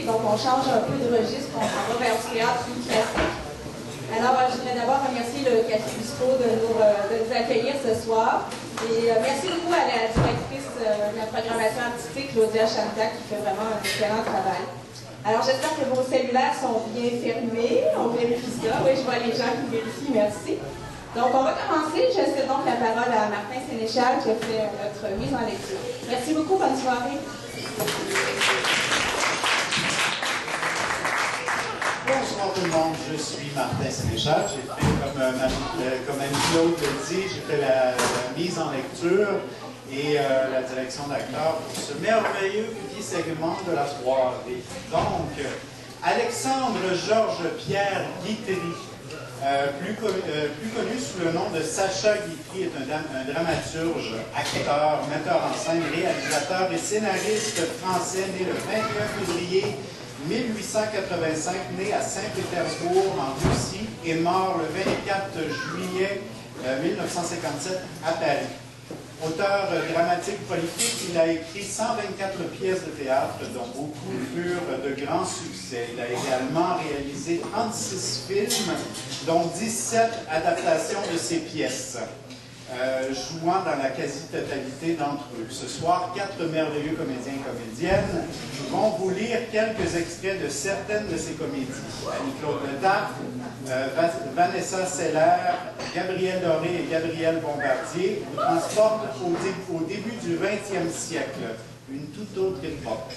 dramatique, donc on change un peu de registre, on s'en va vers du théâtre plus classique. Alors, je voudrais d'abord remercier le Café Bispo de nous accueillir ce soir. Et merci beaucoup à la directrice de la programmation artistique, Claudia Chantac, qui fait vraiment un excellent travail. Alors, j'espère que vos cellulaires sont bien fermés. On vérifie ça. Oui, je vois les gens qui vérifient. Merci. Donc, on va commencer. Je cède donc la parole à Martin Sénéchal qui a fait notre mise en lecture. Merci beaucoup. Bonne soirée. Bonsoir tout le monde, je suis Martin Sénéchal. J'ai fait, comme Annie-Claude l'a dit, j'ai fait la mise en lecture et la direction d'acteurs pour ce merveilleux petit segment de la soirée. Donc, Alexandre Georges-Pierre Guitry, plus connu sous le nom de Sacha Guitry, est un dramaturge, acteur, metteur en scène, réalisateur et scénariste français né le 21 février 1885, né à Saint-Pétersbourg, en Russie, et mort le 24 juillet 1957 à Paris. Auteur dramatique prolifique, il a écrit 124 pièces de théâtre, dont beaucoup furent de grands succès. Il a également réalisé 36 films, dont 17 adaptations de ses pièces, jouant dans la quasi-totalité d'entre eux. Ce soir, 4 merveilleux comédiens et comédiennes vont vous lire quelques extraits de certaines de ces comédies. Annie-Claude Letarte, Vanessa Seller, Gabriel Doré et Gabriel Bombardier vous transportent au début du 20e siècle, une toute autre époque.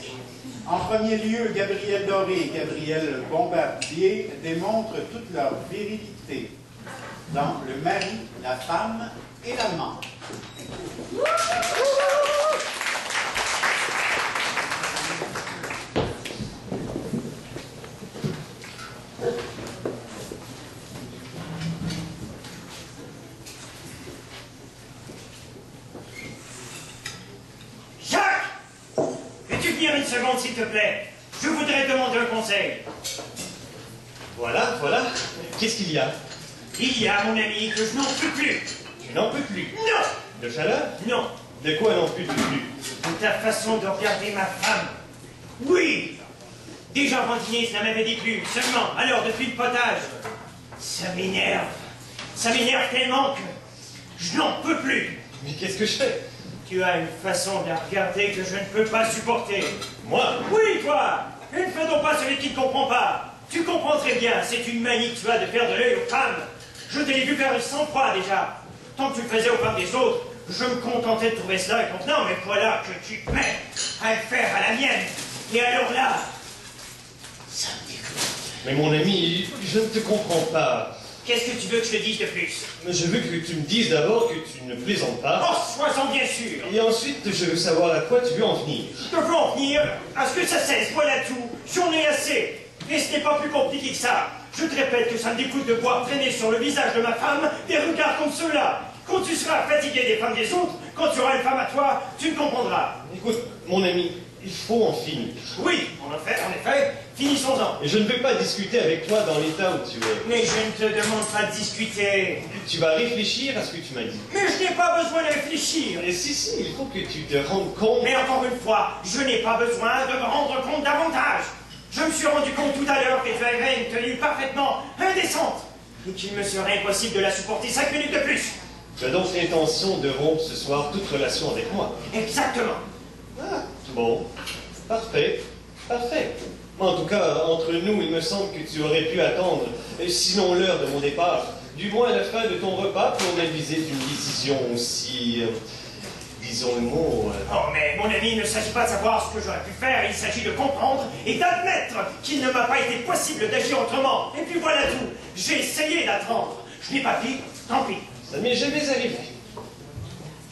En premier lieu, Gabriel Doré et Gabriel Bombardier démontrent toute leur virilité dans Le mari, la femme et l'amant. Jacques! Peux-tu venir une seconde, s'il te plaît? Je voudrais demander un conseil. Voilà. Qu'est-ce qu'il y a? Il y a, mon ami, que je n'en peux plus. Tu n'en peux plus? Non! De chaleur? Non. De quoi n'en peux-tu plus? De ta façon de regarder ma femme. Oui! Déjà avant dîner, ça m'avait dit plus. Seulement, alors, depuis le potage, ça m'énerve. Ça m'énerve tellement que je n'en peux plus. Mais qu'est-ce que je fais? Tu as une façon de la regarder que je ne peux pas supporter. Moi? Oui, toi! Et ne fais donc pas celui qui ne comprend pas. Tu comprends très bien, c'est une manie que tu as de faire de l'œil aux femmes. Je te l'ai vu faire 100 fois déjà. Tant que tu le faisais aux femmes des autres, je me contentais de trouver cela contenant, mais voilà que tu te mets à le faire à la mienne. Et alors là, ça me dégoûte. Mais mon ami, je ne te comprends pas. Qu'est-ce que tu veux que je te dise de plus? Mais je veux que tu me dises d'abord que tu ne plaisantes pas. Oh, sois-en bien sûr. Et ensuite, je veux savoir à quoi tu veux en venir. Je veux en venir à ce que ça cesse, voilà tout. J'en ai assez. Et ce n'est pas plus compliqué que ça. Je te répète que ça me dégoûte de voir traîner sur le visage de ma femme des regards comme ceux-là. Quand tu seras fatigué des femmes des autres, quand tu auras une femme à toi, tu me comprendras. Écoute, mon ami, il faut en finir. Oui, en effet, finissons-en. Et je ne veux pas discuter avec toi dans l'état où tu es. Mais je ne te demande pas de discuter. Tu vas réfléchir à ce que tu m'as dit. Mais je n'ai pas besoin de réfléchir. Et si, il faut que tu te rendes compte. Mais encore une fois, je n'ai pas besoin de me rendre compte davantage. Je me suis rendu compte tout à l'heure que tu avais une tenue parfaitement indécente et qu'il me serait impossible de la supporter 5 minutes de plus. Tu as donc l'intention de rompre ce soir toute relation avec moi? Exactement. Ah, bon. Parfait. En tout cas, entre nous, il me semble que tu aurais pu attendre, sinon l'heure de mon départ, du moins la fin de ton repas pour m'aviser d'une décision aussi... disons le mot... Oh, mais mon ami, il ne s'agit pas de savoir ce que j'aurais pu faire, il s'agit de comprendre et d'admettre qu'il ne m'a pas été possible d'agir autrement. Et puis voilà tout. J'ai essayé d'attendre. Je n'ai pas pu, tant pis. Ça ne m'est jamais arrivé.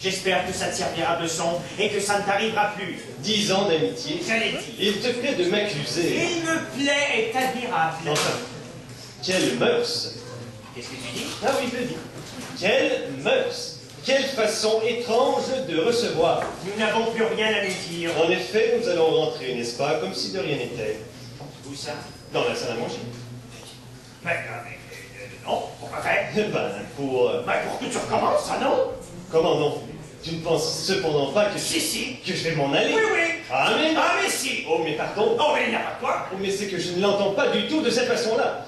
J'espère que ça te servira de leçon et que ça ne t'arrivera plus. 10 ans d'amitié. J'allais dire. Il te plaît de m'accuser. Il me plaît est admirable. Enfin, quelle mœurs. Qu'est-ce que tu dis? Ah oui, je le dis. Quelle mœurs. Quelle façon étrange de recevoir. Nous n'avons plus rien à nous dire. En effet, nous allons rentrer, n'est-ce pas, comme si de rien n'était. Où ça? Dans la salle à manger. Mais non, pourquoi faire? Pour Pour que tu recommences, ça non? Comment non? Tu ne penses cependant pas que Si. que je vais m'en aller? Oui. Ah mais... Ah, mais si. Oh, mais pardon. Oh, mais il n'y a pas de quoi. Oh, mais c'est que je ne l'entends pas du tout de cette façon-là.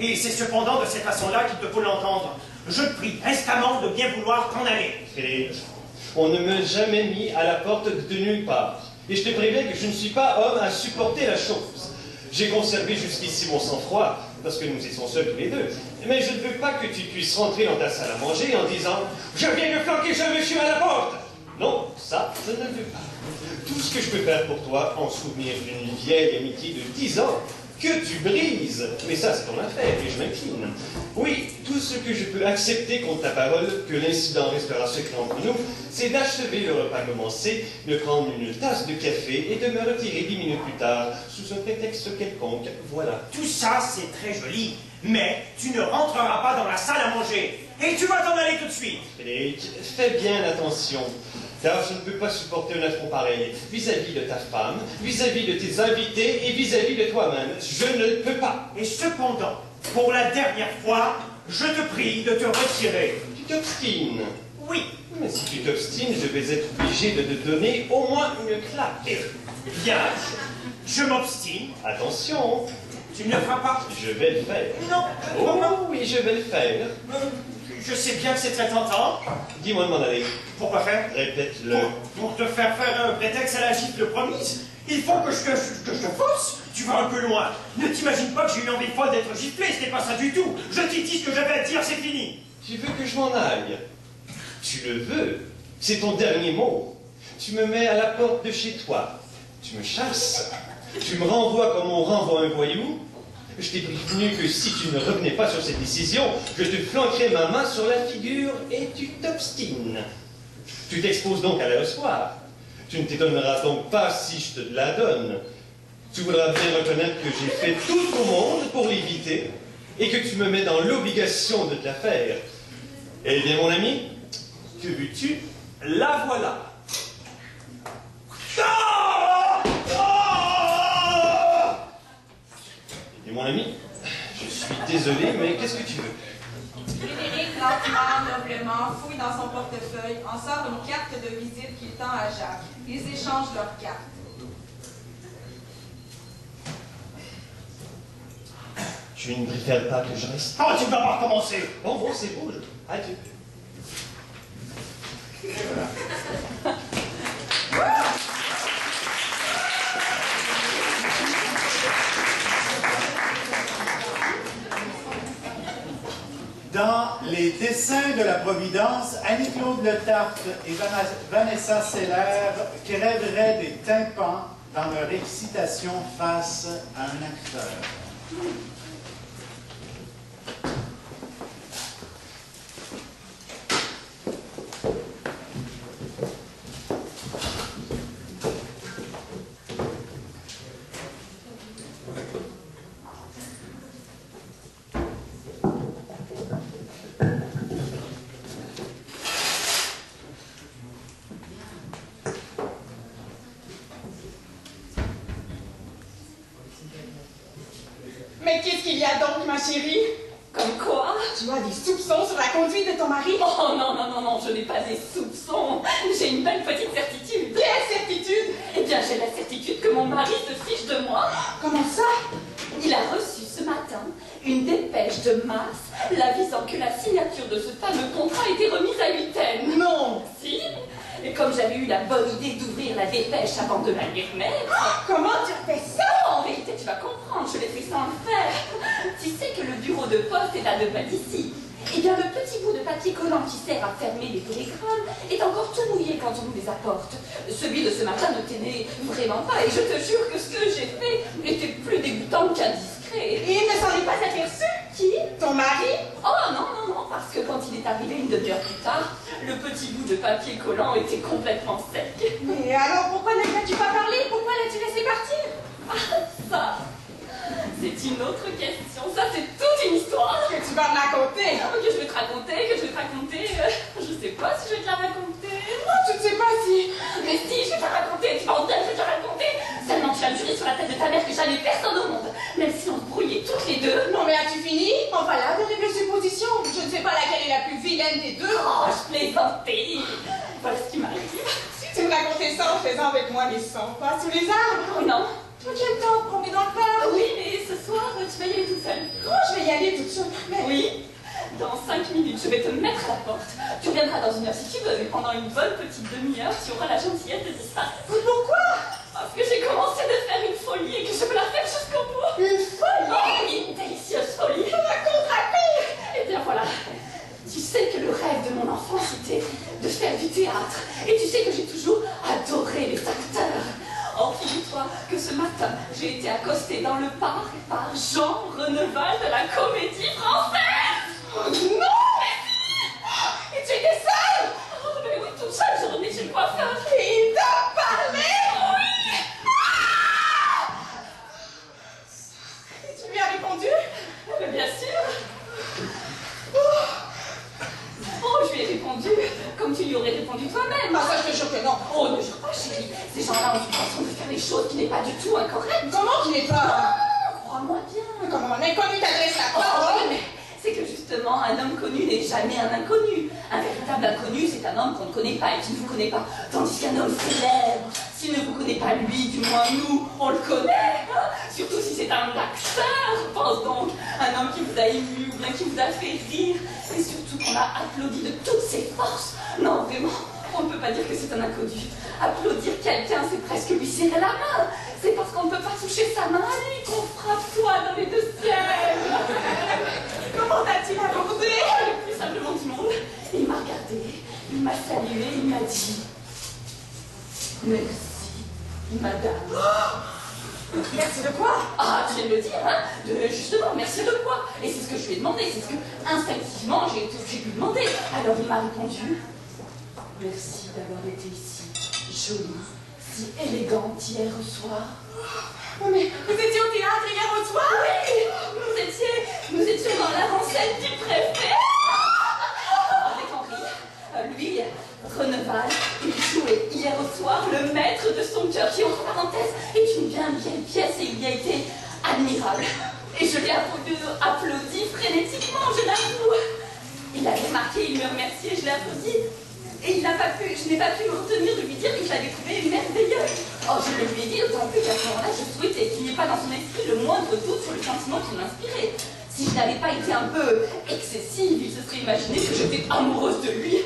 Et c'est cependant de cette façon-là qu'il te faut l'entendre. Je te prie instamment de bien vouloir t'en aller. Frédéric, on ne m'a jamais mis à la porte de nulle part. Et je te préviens que je ne suis pas homme à supporter la chose. J'ai conservé jusqu'ici mon sang-froid, parce que nous étions seuls tous les deux. Mais je ne veux pas que tu puisses rentrer dans ta salle à manger en disant « Je viens de flanquer ce monsieur à la porte !» Non, ça, je ne le veux pas. Tout ce que je peux faire pour toi, en souvenir d'une vieille amitié de 10 ans, que tu brises, mais ça c'est ton affaire, et je m'incline. Oui, tout ce que je peux accepter contre ta parole, que l'incident restera secret entre nous, c'est d'achever le repas commencé, de prendre une tasse de café et de me retirer 10 minutes plus tard, sous un prétexte quelconque, voilà. Tout ça, c'est très joli, mais tu ne rentreras pas dans la salle à manger. Et tu vas t'en aller tout de suite. Frédéric, fais bien attention. Car je ne peux pas supporter un affront pareil vis-à-vis de ta femme, vis-à-vis de tes invités et vis-à-vis de toi-même. Je ne peux pas. Et cependant, pour la dernière fois, je te prie de te retirer. Tu t'obstines. Oui. Mais si tu t'obstines, je vais être obligé de te donner au moins une claque. Bien, je m'obstine. Attention, Tu ne le feras pas. je vais le faire. Non. Oh oui, je vais le faire. Je sais bien que c'est très tentant. Dis-moi de m'en aller. Pourquoi faire? Répète-le. Pour te faire un prétexte à la gifle promise. Il faut que je te force. Tu vas un peu loin. Ne t'imagine pas que j'ai une envie folle d'être giflé, ce n'est pas ça du tout. Je t'ai dit ce que j'avais à te dire, c'est fini. Tu veux que je m'en aille? Tu le veux? C'est ton dernier mot. Tu me mets à la porte de chez toi. Tu me chasses. Tu me renvoies comme on renvoie un voyou. Je t'ai prévenu que si tu ne revenais pas sur cette décision, je te flanquerais ma main sur la figure et tu t'obstines. Tu t'exposes donc à la soir. Tu ne t'étonneras donc pas si je te la donne. Tu voudras bien reconnaître que j'ai fait tout au monde pour l'éviter et que tu me mets dans l'obligation de te la faire. Eh bien, mon ami, que veux-tu? La voilà. Et mon ami, je suis désolé, mais qu'est-ce que tu veux? Frédéric, lentement, noblement, fouille dans son portefeuille, en sort une carte de visite qu'il tend à Jacques. Ils échangent leurs cartes. Tu ne préfères pas que je reste? Oh, tu ne vas pas recommencer. Bon, c'est beau. Adieu. Dans les dessins de la Providence, Annie-Claude Le Tartre et Vanessa Seller crèveraient des tympans dans leur excitation face à un acteur. Mais qu'est-ce qu'il y a donc, ma chérie? Comme quoi? Tu as des soupçons sur la conduite de ton mari? Oh non, je n'ai pas des soupçons. J'ai une belle petite certitude. Quelle certitude? Eh bien, j'ai la certitude que mon mari se fiche de moi. Comment ça? Il a reçu ce matin une dépêche de Mars l'avisant que la signature de ce fameux contrat était remise à l'huitaine. Non! Si? Et comme j'avais eu la bonne idée d'ouvrir la dépêche avant de la lire mettre... Comment tu as fait ça? En vérité, tu vas comprendre, je l'ai fait sans le faire. Tu sais que le bureau de poste est à 2 pas d'ici. Eh bien, le petit bout de papier collant qui sert à fermer les télégrammes est encore tout mouillé quand on nous les apporte. Celui de ce matin ne tenait vraiment pas, et je te jure que ce que j'ai fait était plus dégoûtant qu'indiscret. Il ne s'en est pas aperçu? Qui? Ton mari? Oh non, parce que quand il est arrivé une demi-heure plus tard, le petit bout de papier collant était complètement sec. Mais alors pourquoi ne lui as-tu pas parlé? Pourquoi l'as-tu laissé partir? Ah, ça, c'est une autre question. Ça, c'est toute une histoire. Que tu vas me raconter? Que je vais te raconter, je sais pas si je vais te la raconter. Tu ne sais pas si... Mais si, je vais te la raconter, tu vas en dire, je vais te la raconter. Seulement, tu vas me jurer sur la tête de ta mère que jamais personne au monde, même si on se brouillait toutes les deux. Non mais as-tu fini? Enfin là, d'horribles suppositions. Je ne sais pas laquelle est la plus vilaine des deux. Oh, je plaisantais. Voilà ce fait ça en faisant avec moi les 100 pas sous les arbres. Oh non. Quel temps pour promener dans le parc? Oui, mais ce soir, tu vas y aller tout seul. Oh, je vais y aller toute seule. Mais Oui. Dans 5 minutes, je vais te mettre à la porte. Tu reviendras dans 1 heure si tu veux, mais pendant une bonne petite demi-heure, tu auras la gentillesse de disparaître. pourquoi? Parce que j'ai commencé de faire une folie et que je veux la faire jusqu'au bout. Une folie? Oh, une délicieuse folie. La contre-appel. Eh bien voilà. Tu sais que le rêve de mon enfance était de faire du théâtre. Et tu sais que j'ai toujours adoré les acteurs. Or, figure-toi que ce matin, j'ai été accostée dans le parc par Jean Reneval de la Comédie Française. Oh non! Et tu étais seule? Oh, mais oui, toute seule, je revenais chez le coiffeur. Et il t'a parlé? Oui. Et tu lui as répondu? Mais bien sûr. Oh, je lui ai répondu comme tu lui aurais répondu toi-même. Ah, ça, je te jure que non. Oh, ne jure pas, chérie. Ces gens-là ont une façon de faire les choses qui n'est pas du tout incorrecte. Comment je n'ai pas? Crois-moi bien. Comment un inconnu t'adresse la Oh, parole? mais c'est que justement, un homme connu n'est jamais un inconnu. Un véritable inconnu, c'est un homme qu'on ne connaît pas et qui ne vous connaît pas. Tandis qu'un homme célèbre, s'il ne vous connaît pas lui, du moins nous, on le connaît. Hein. Surtout si c'est un acteur. Pense donc, un homme qui vous a ému ou bien qui vous a fait rire. Et surtout qu'on a applaudi de toutes ses forces. Non, vraiment, on ne peut pas dire que c'est un inconnu. Applaudir quelqu'un, c'est presque lui serrer la main. C'est parce qu'on ne peut pas toucher sa main à lui qu'on frappe toi dans les deux ciels. Comment t'as-t-il abordé? Le plus simplement du monde. Il m'a regardé, il m'a salué, il m'a dit merci, madame. Merci de quoi? Ah, tu viens de le dire, hein? Justement, merci de quoi? Et c'est ce que je lui ai demandé, c'est ce que instinctivement j'ai été obligée de lui demander. Alors il m'a répondu merci d'avoir été ici, jolie, si élégante hier au soir. Oh, mais vous étiez au théâtre hier au soir? Oui, nous étions dans l'avant-scène du préfet. Avec Henri, lui, Reneval, il jouait hier au soir le maître de son cœur, qui, entre parenthèses, est une bien vieille pièce et il y a été admirable. Et je l'ai applaudi frénétiquement, je l'avoue. Il a remarqué, il me remerciait, je l'ai applaudi. Et je n'ai pas pu me retenir de lui dire que je l'avais trouvé merveilleuse. Oh, je le lui ai dit, d'autant plus qu'à ce moment-là, je souhaitais qu'il n'y ait pas dans son esprit le moindre doute sur le sentiment qui m'inspirait. Si je n'avais pas été un peu excessive, il se serait imaginé que j'étais amoureuse de lui.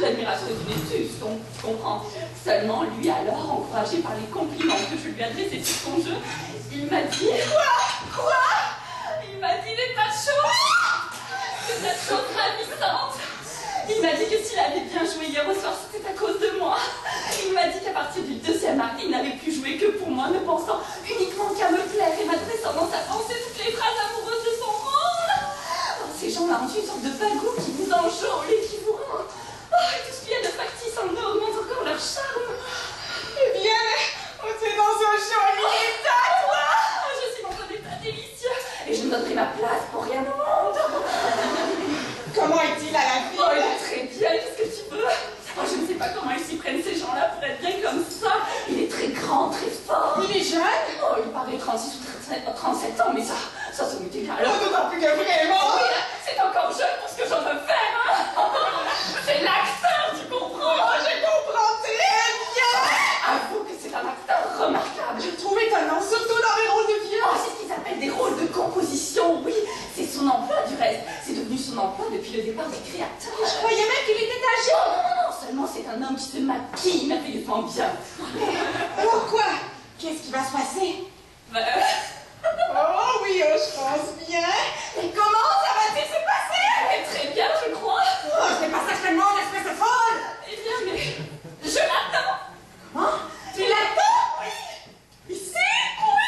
L'admiration est une excuse, tu comprends. Seulement, lui alors, encouragé par les compliments que je lui adressais sur son jeu, il m'a dit... Quoi? Il m'a dit des tas de choses ravissantes. Il m'a dit que s'il avait bien joué hier au soir, c'était à cause de moi. Il m'a dit qu'à partir du 2e acte, il n'avait plus joué que pour moi, ne pensant uniquement qu'à me plaire et m'adressant dans sa pensée toutes les phrases amoureuses de son rôle. Oh, ces gens-là ont une sorte de bagou qui vous enjôle et qui vous rend... Oh, et tout ce qu'il y a de factice en eux augmente encore leur charme. Eh bien, on est dans un joli état, toi! Oh, je suis dans un état délicieux et je ne donnerai ma place pour rien au monde. Comment est-il à la vie? Oh, il est très bien, qu'est-ce que tu veux? Oh, je ne sais pas comment ils s'y prennent ces gens-là pour être bien comme ça. Il est très grand, très fort. Il est jeune? Oh, il paraît 36 ou 37 ans, mais ça m'est égal. Oh, d'autant plus que vraiment! Oui, c'est encore jeune pour ce que j'en veux faire, hein. C'est l'acteur, tu comprends? Oh, je comprends très bien! Avoue que c'est un acteur remarquable. Je le trouve étonnant, surtout dans les rôles de vieux. Oh, c'est ce qu'ils appellent des rôles de composition, oui. C'est son emploi, du reste. C'est devenu son emploi depuis le départ des créateurs. Je croyais même qu'il était âgé. Non, seulement c'est un homme qui se maquille merveilleusement bien. Alors quoi? Qu'est-ce qui va se passer? Oh oui, je pense bien. Et comment ça va-t-il se passer? Très bien, je crois. Oh, c'est pas certainement une espèce de folle. Eh bien, mais je l'attends. Comment? Tu l'attends? Oui. Ici? Oui.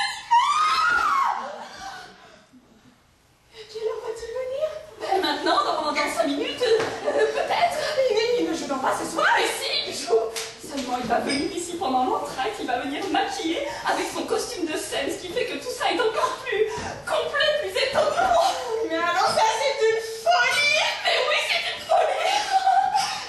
Quelle heure va-t-il venir? Ben maintenant, dans 5 minutes, peut-être. Il ne joue donc pas ce soir? Mais si, il joue. Seulement, il va venir ici pendant l'entracte, il va venir maquiller avec son costume de scène, ce qui fait que tout ça est encore plus complet, plus étonnant. Mais alors ça, c'est une folie. Mais oui, c'est une folie.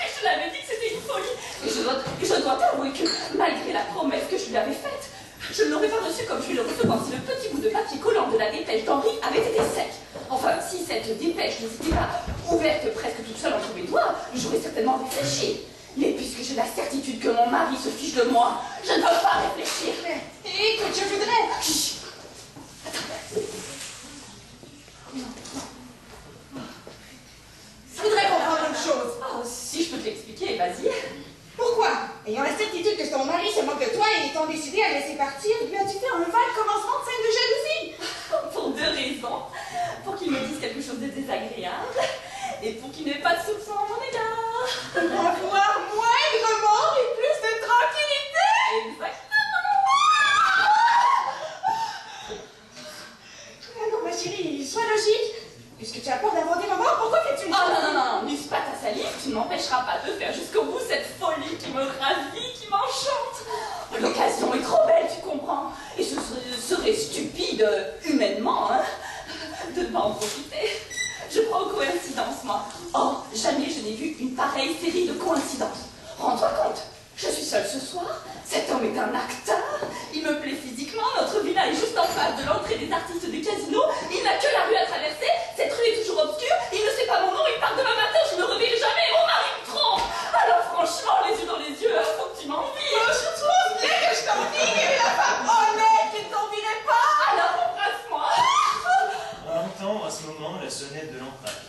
Et je l'avais dit que c'était une folie. Et je dois t'avouer que, malgré la promesse que je lui avais faite, je ne l'aurais pas reçu comme je vais le recevoir si le petit bout de papier collant de la dépêche d'Henri avait été sec. Enfin, si cette dépêche ne s'était pas ouverte presque toute seule entre mes doigts, j'aurais certainement réfléchi. Mais puisque j'ai la certitude que mon mari se fiche de moi, je ne veux pas réfléchir. Écoute, je voudrais... Chut. Je voudrais comprendre une chose. Oh, si je peux te l'expliquer, vas-y. Pourquoi, ayant la certitude que ton mari se moque de toi et étant décidé à le laisser partir, lui as-tu fait un vague commencement de scène de jalousie? Pour 2 raisons. Pour qu'il me dise quelque chose de désagréable et pour qu'il n'ait pas de soupçon à mon égard. Pour avoir moins de remords et plus de tranquillité? Exactement. Ah non, ma chérie, sois logique. Puisque tu as peur d'avoir des remords, pourquoi fais-tu une Oh chose? non, non, non, n'use pas ta salive, tu ne m'empêcheras pas de faire jusqu'au bout cette folie qui me ravit, qui m'enchante. L'occasion est trop belle, tu comprends. Et ce serait stupide, humainement, hein, de ne pas en profiter. Je crois aux coïncidences, moi. Or, jamais je n'ai vu une pareille série de coïncidences. Rends-toi compte, je suis seule ce soir, cet homme est un acteur, il me plaît physiquement, notre villa est juste en face de l'entrée des artistes du casino, il n'a que la rue à traverser, cette rue est toujours obscure, il ne sait pas mon nom, il part demain matin, je ne le reverrai jamais, mon mari me trompe. Alors franchement, les yeux dans les yeux, faut que tu m'envies. Oh, je trouve bien que je t'envie, mais la femme honnête qui ne t'envierait pas. Alors embrasse-moi. On entend à ce moment la sonnette de l'entracte.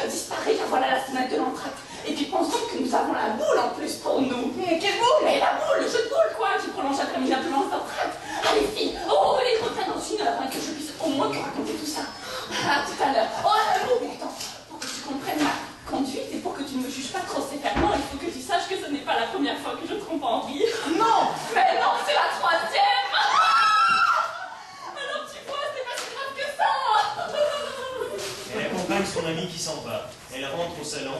Disparaît, car voilà la sonnette de l'entracte. Et puis pense donc que nous avons la boule en plus pour nous. Mais quelle boule? Mais la boule, le jeu de boule quoi, qui prolonge interminablement l'entracte. Allez filles, oh les grands dans une heure, que je puisse au moins te raconter tout ça. À tout à l'heure. Oh mais attends, pour que tu comprennes ma conduite et pour que tu ne me juges pas trop sévèrement, il faut que tu saches que ce n'est pas la première fois que je trompe Henri. Non. Mais non, c'est la 3e. Alors tu vois, c'est pas si grave que ça. Elle accompagne son ami qui s'en va. Elle rentre au salon.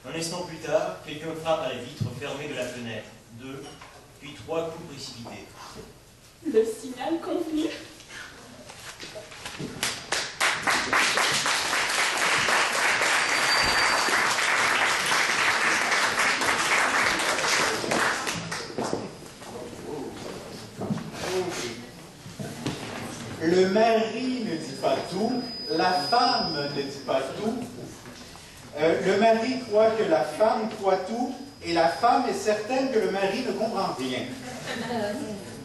Un instant plus tard, quelqu'un frappe à la vitre fermée de la fenêtre. 2, puis 3 coups précipités. Le signal convenu. Le mari ne dit pas tout, la femme ne dit pas tout. Le mari croit que la femme croit tout, et la femme est certaine que le mari ne comprend rien.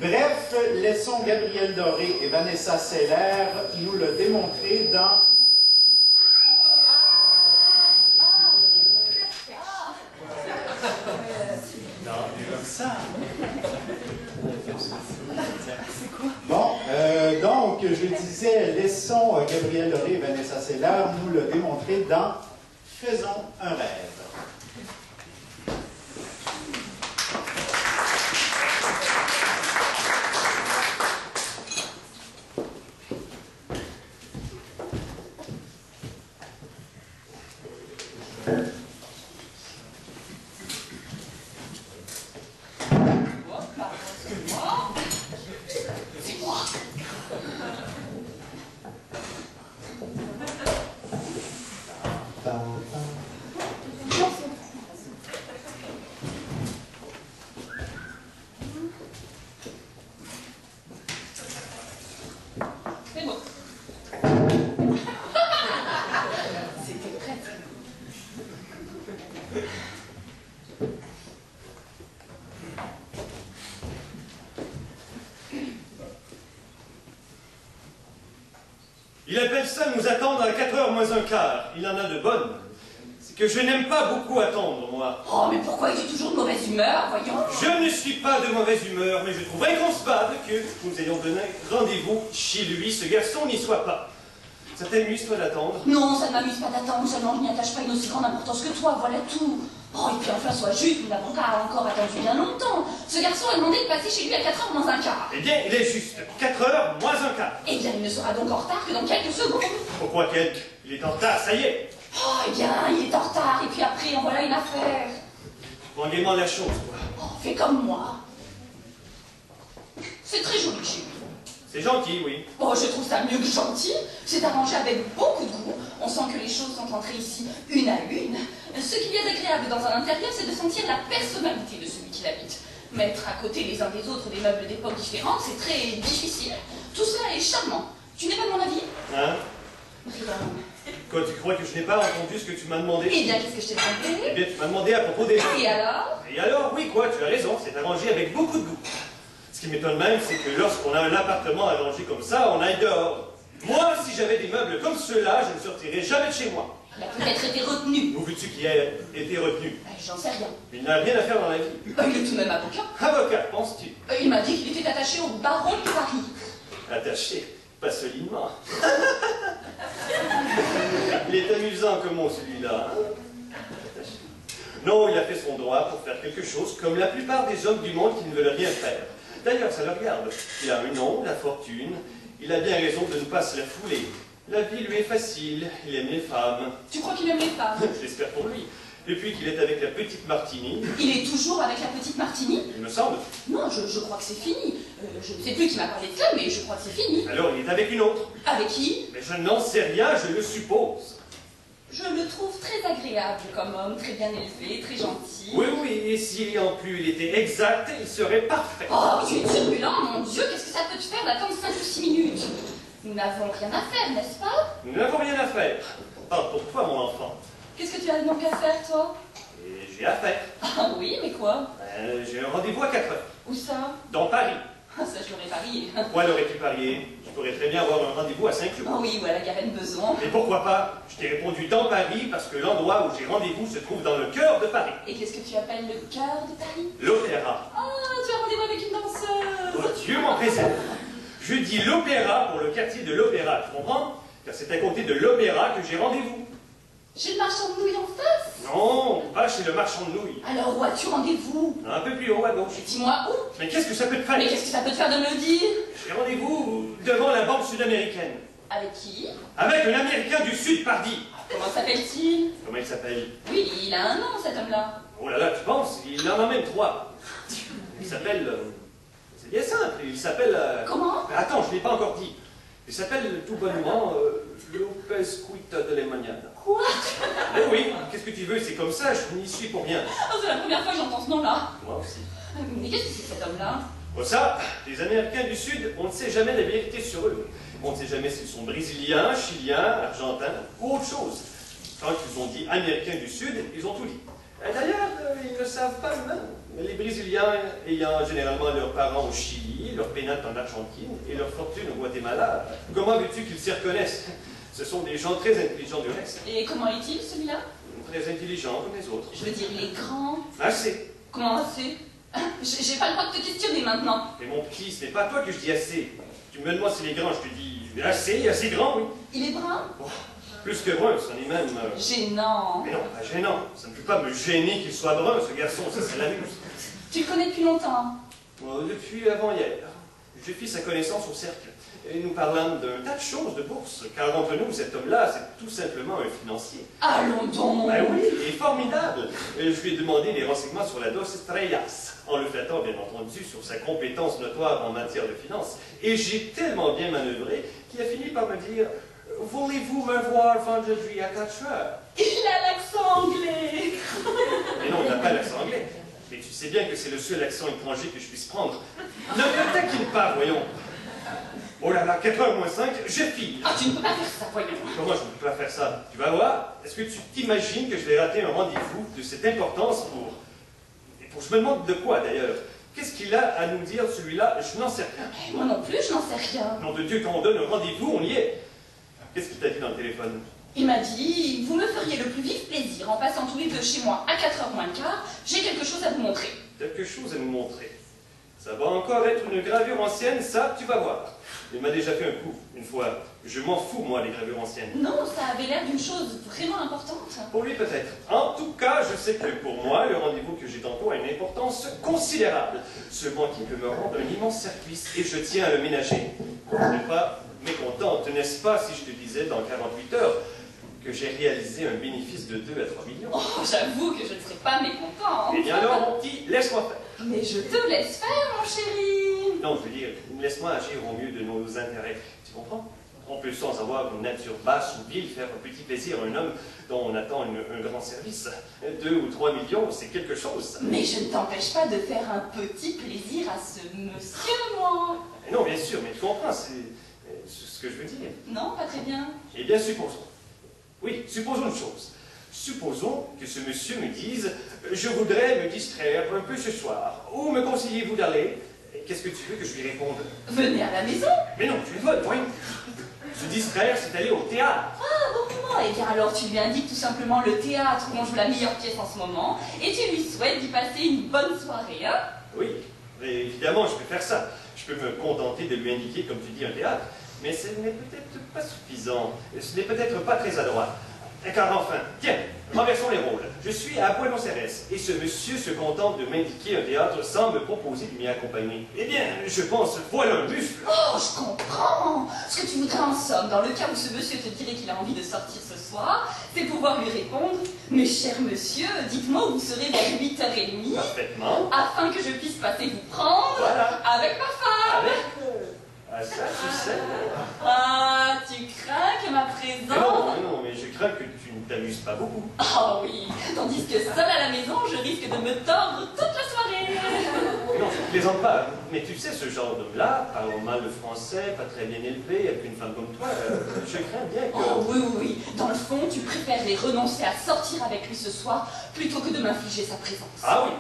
Bref, laissons Gabrielle Doré et Vanessa Seller nous le démontrer dans... Non, comme ça. Bon, donc, je disais, laissons Gabrielle Doré et Vanessa Seller nous le démontrer dans Faisons un rêve. C'est bon. C'était presque. Il appelle ça nous attendre à 4h moins un quart. Il en a de bonnes. C'est que je n'aime pas beaucoup attendre, moi. Oh, mais pourquoi es-tu toujours de mauvaise humeur, voyons? Je ne suis pas de mauvaise humeur, mais je trouve inconcevable que nous ayons donné rendez-vous chez lui, ce garçon n'y soit pas. Ça t'amuse, toi, d'attendre? Non, ça ne m'amuse pas d'attendre, seulement je n'y attache pas une aussi grande importance que toi, voilà tout. Oh, et puis enfin, sois juste, nous n'avons pas encore attendu bien longtemps. Ce garçon a demandé de passer chez lui à 4h moins un quart. Eh bien, il est juste. 4h moins un quart. Eh bien, il ne sera donc en retard que dans quelques secondes. Pourquoi quelques? Il est en retard, ça y est. Oh, eh bien, il est en retard, et puis après, en voilà une affaire. Prends gaiement la chose, toi. Oh, fais comme moi. C'est très joli chez lui. C'est gentil, oui. Oh, je trouve ça mieux que gentil. C'est arrangé avec beaucoup de goût. On sent que les choses sont entrées ici une à une. Ce qu'il y a d'agréable dans un intérieur, c'est de sentir la personnalité de celui qui l'habite. Mettre à côté les uns des autres des meubles d'époque différentes, c'est très difficile. Tout cela est charmant. Tu n'es pas de mon avis? Hein? Brian, Quoi, tu crois que je n'ai pas entendu ce que tu m'as demandé? Eh bien, qu'est-ce que je t'ai demandé? Eh bien, tu m'as demandé à propos des... Et alors? Et alors, oui, quoi, tu as raison, c'est arrangé avec beaucoup de goût. Ce qui m'étonne même, c'est que lorsqu'on a un appartement arrangé comme ça, on aille dehors. Moi, si j'avais des meubles comme ceux-là, je ne sortirais jamais de chez moi. Il a peut-être été retenu. Où veux-tu qu'il ait été retenu? J'en sais rien. Il n'a rien à faire dans la vie. Il est tout de même avocat. Avocat, penses-tu? Il m'a dit qu'il était attaché au barreau de Paris. Attaché, pas solidement. Il est amusant comme mot, celui-là. Hein? Attaché. Non, il a fait son droit pour faire quelque chose, comme la plupart des hommes du monde qui ne veulent rien faire. D'ailleurs, ça le regarde. Il a un nom, la fortune. Il a bien raison de ne pas se la fouler. La vie lui est facile, il aime les femmes. Tu crois qu'il aime les femmes? Je l'espère pour lui. Depuis qu'il est avec la petite Martini. Il est toujours avec la petite Martini? Il me semble. Non, je crois que c'est fini. Je ne sais plus qui m'a parlé de ça, mais je crois que c'est fini. Alors, il est avec une autre. Avec qui? Mais je n'en sais rien, je le suppose. Je le trouve très agréable comme homme, très bien élevé, très gentil. Oui, oui, et si en plus il était exact, il serait parfait. Oh, tu es turbulent, mon Dieu, qu'est-ce que ça peut te faire d'attendre 5 ou 6 minutes? Nous n'avons rien à faire, n'est-ce pas? Nous n'avons rien à faire. Parle pour toi, mon enfant. Qu'est-ce que tu as donc à faire, toi? Et j'ai affaire. Ah oui, mais quoi? J'ai un rendez-vous à 4 heures. Où ça? Dans Paris. Ah, ça, je l'aurais parié. Pourquoi l'aurais-tu parié? Je pourrais très bien avoir un rendez-vous à 5 jours. Ah oui, ou à la Garenne Beson. Et pourquoi pas? Je t'ai répondu dans Paris parce que l'endroit où j'ai rendez-vous se trouve dans le cœur de Paris. Et qu'est-ce que tu appelles le cœur de Paris? L'opéra. Ah, tu as rendez-vous avec une danseuse. Oh Dieu m'en préserve. Je dis l'opéra pour le quartier de l'opéra, tu comprends? Car c'est à côté de l'opéra que j'ai rendez-vous. Chez le marchand de nouilles en face? Non, pas chez le marchand de nouilles. Alors où as-tu rendez-vous? Un peu plus haut à gauche. Dis-moi où? Mais qu'est-ce que ça peut te faire? Mais qu'est-ce que ça peut te faire de me le dire? J'ai rendez-vous devant la banque sud-américaine. Avec qui? Avec un Américain du Sud, pardi. Comment s'appelle-t-il? Comment il s'appelle? Oui, il a un nom, cet homme-là. Oh là là, tu penses? Il en a même 3. Il s'appelle... c'est bien simple, il s'appelle... Comment? Attends, je ne l'ai pas encore dit. Il s'appelle tout bonnement Lopez Cuita de Lemoniana. Quoi? Eh oui, qu'est-ce que tu veux? C'est comme ça, je n'y suis pour rien. Oh, c'est la première fois que j'entends ce nom-là. Moi aussi. Mais qu'est-ce que c'est cet homme-là? Bon ça, les Américains du Sud, on ne sait jamais la vérité sur eux. On ne sait jamais s'ils sont brésiliens, chiliens, argentins ou autre chose. Quand ils ont dit Américains du Sud, ils ont tout dit. D'ailleurs, ils ne savent pas eux-mêmes. Les Brésiliens ayant généralement leurs parents au Chili, leurs pénates en Argentine et leur fortune au Guatemala, comment veux-tu qu'ils s'y reconnaissent? Ce sont des gens très intelligents du reste. Et comment est-il, celui-là? Très intelligents comme les autres. Je veux dire, il est grand. Assez. Comment assez? J'ai pas le droit de te questionner maintenant. Mais mon petit, ce n'est pas à toi que je dis assez. Tu me demandes s'il est grand, je te dis assez, assez grand, oui. Il est brun? Oh, plus que brun, c'en est même... Gênant. Mais non, pas gênant. Ça ne peut pas me gêner qu'il soit brun, ce garçon, ça l'amuse. Tu le connais depuis longtemps? Depuis avant-hier. Je fis sa connaissance au cercle. Et nous parlons d'un tas de choses de bourse, car entre nous, cet homme-là, c'est tout simplement un financier. Allons donc! Ben oui, il est formidable. Je lui ai demandé des renseignements sur la Dos Estrellas, en le flattant, bien entendu, sur sa compétence notoire en matière de finances. Et j'ai tellement bien manœuvré qu'il a fini par me dire « Voulez-vous me voir vendredi à 4 heures ?» Il a l'accent anglais! Mais non, il n'a pas l'accent anglais. Mais tu sais bien que c'est le seul accent étranger que je puisse prendre. Ne me taquine pas, voyons. Oh là là, 4h moins 5, je file. Ah, tu ne peux pas faire ça, voyons. Comment je ne peux pas faire ça? Tu vas voir. Est-ce que tu t'imagines que je vais rater un rendez-vous de cette importance pour... Et pour... Je me demande de quoi, d'ailleurs. Qu'est-ce qu'il a à nous dire, celui-là? Je n'en sais rien. Moi non plus, je n'en sais rien. Nom de Dieu, quand on donne un rendez-vous, on y est. Qu'est-ce qu'il t'a dit dans le téléphone? Il m'a dit, vous me feriez le plus vif plaisir en passant tous les deux chez moi à 4h moins le quart, j'ai quelque chose à vous montrer. Quelque chose à nous montrer. Ça va encore être une gravure ancienne, ça, tu vas voir. Il m'a déjà fait un coup, une fois. Je m'en fous, moi, les gravures anciennes. Non, ça avait l'air d'une chose vraiment importante. Pour lui, peut-être. En tout cas, je sais que pour moi, le rendez-vous que j'ai tantôt a une importance considérable. Seulement qui peut me rendre un immense service, et je tiens à le ménager. Tu n'es pas mécontente, n'est-ce pas, si je te disais dans 48 heures que j'ai réalisé un bénéfice de 2 à 3 millions. Oh, j'avoue que je ne serais pas mécontente. Eh bien alors, mon petit, laisse-moi faire. Mais je te laisse faire, mon chéri. Non, je veux dire, laisse-moi agir au mieux de nos intérêts. Tu comprends? On peut, sans avoir une nature basse ou vile, faire un petit plaisir à un homme dont on attend un grand service. 2 ou 3 millions, c'est quelque chose. Mais je ne t'empêche pas de faire un petit plaisir à ce monsieur, moi. Non, bien sûr, mais tu comprends, c'est ce que je veux dire. Non, pas très bien. Eh bien, supposons. Oui, supposons une chose. Supposons que ce monsieur me dise « Je voudrais me distraire un peu ce soir. Où me conseillez-vous d'aller ?» Qu'est-ce que tu veux que je lui réponde? Venez à la maison. Mais non, tu es folle, oui. Se distraire, c'est aller au théâtre. Ah, bon, eh bien alors tu lui indiques tout simplement le théâtre où on joue la meilleure pièce en ce moment, et tu lui souhaites d'y passer une bonne soirée, hein? Oui, mais évidemment, je peux faire ça. Je peux me contenter de lui indiquer, comme tu dis, un théâtre. Mais ce n'est peut-être pas suffisant. Ce n'est peut-être pas très adroit. Car enfin, tiens, renversons les rôles. Je suis à Buenos Aires, et ce monsieur se contente de m'indiquer un théâtre sans me proposer de m'y accompagner. Eh bien, je pense, voilà un muscle. Oh, je comprends. Ce que tu voudrais en somme, dans le cas où ce monsieur te dirait qu'il a envie de sortir ce soir, c'est pouvoir lui répondre « Mais cher monsieur, dites-moi où vous serez vers 8h30, Parfaitement. afin que je puisse passer vous prendre Voilà. avec ma femme. » Ah, ça, tu sais. Ah, tu crains que ma présence... Mais je crains que tu ne t'amuses pas beaucoup. Ah oui, tandis que seule à la maison, je risque de me tordre toute la soirée. Non, je ne plaisante pas. Mais tu sais, ce genre d'homme-là, parlant mal le français, pas très bien élevé, avec une femme comme toi, je crains bien que... Oh oui, oui, oui. Dans le fond, tu préférerais renoncer à sortir avec lui ce soir plutôt que de m'infliger sa présence. Ah oui,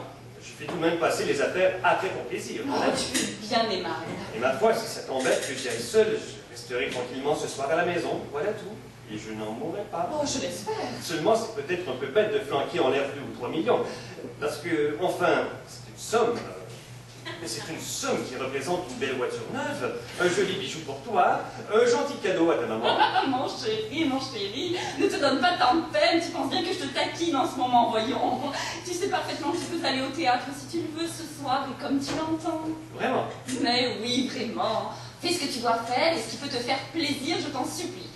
je fais tout de même passer les affaires après ton plaisir. Oh, tu es bien aimable. Et ma foi, si ça t'embête que j'y aille seul, je resterai tranquillement ce soir à la maison, voilà tout. Et je n'en mourrai pas. Oh, je l'espère. Seulement, c'est peut-être un peu bête de flanquer en l'air 2 ou 3 millions. Parce que, enfin, c'est une somme. Mais c'est une somme qui représente une belle voiture neuve, un joli bijou pour toi, un gentil cadeau à ta maman. Mon chéri, ne te donne pas tant de peine. Tu penses bien que je te taquine en ce moment, voyons. Tu sais parfaitement que tu peux aller au théâtre si tu le veux ce soir et comme tu l'entends. Vraiment? Mais oui, vraiment. Fais ce que tu dois faire et ce qui peut te faire plaisir, je t'en supplie.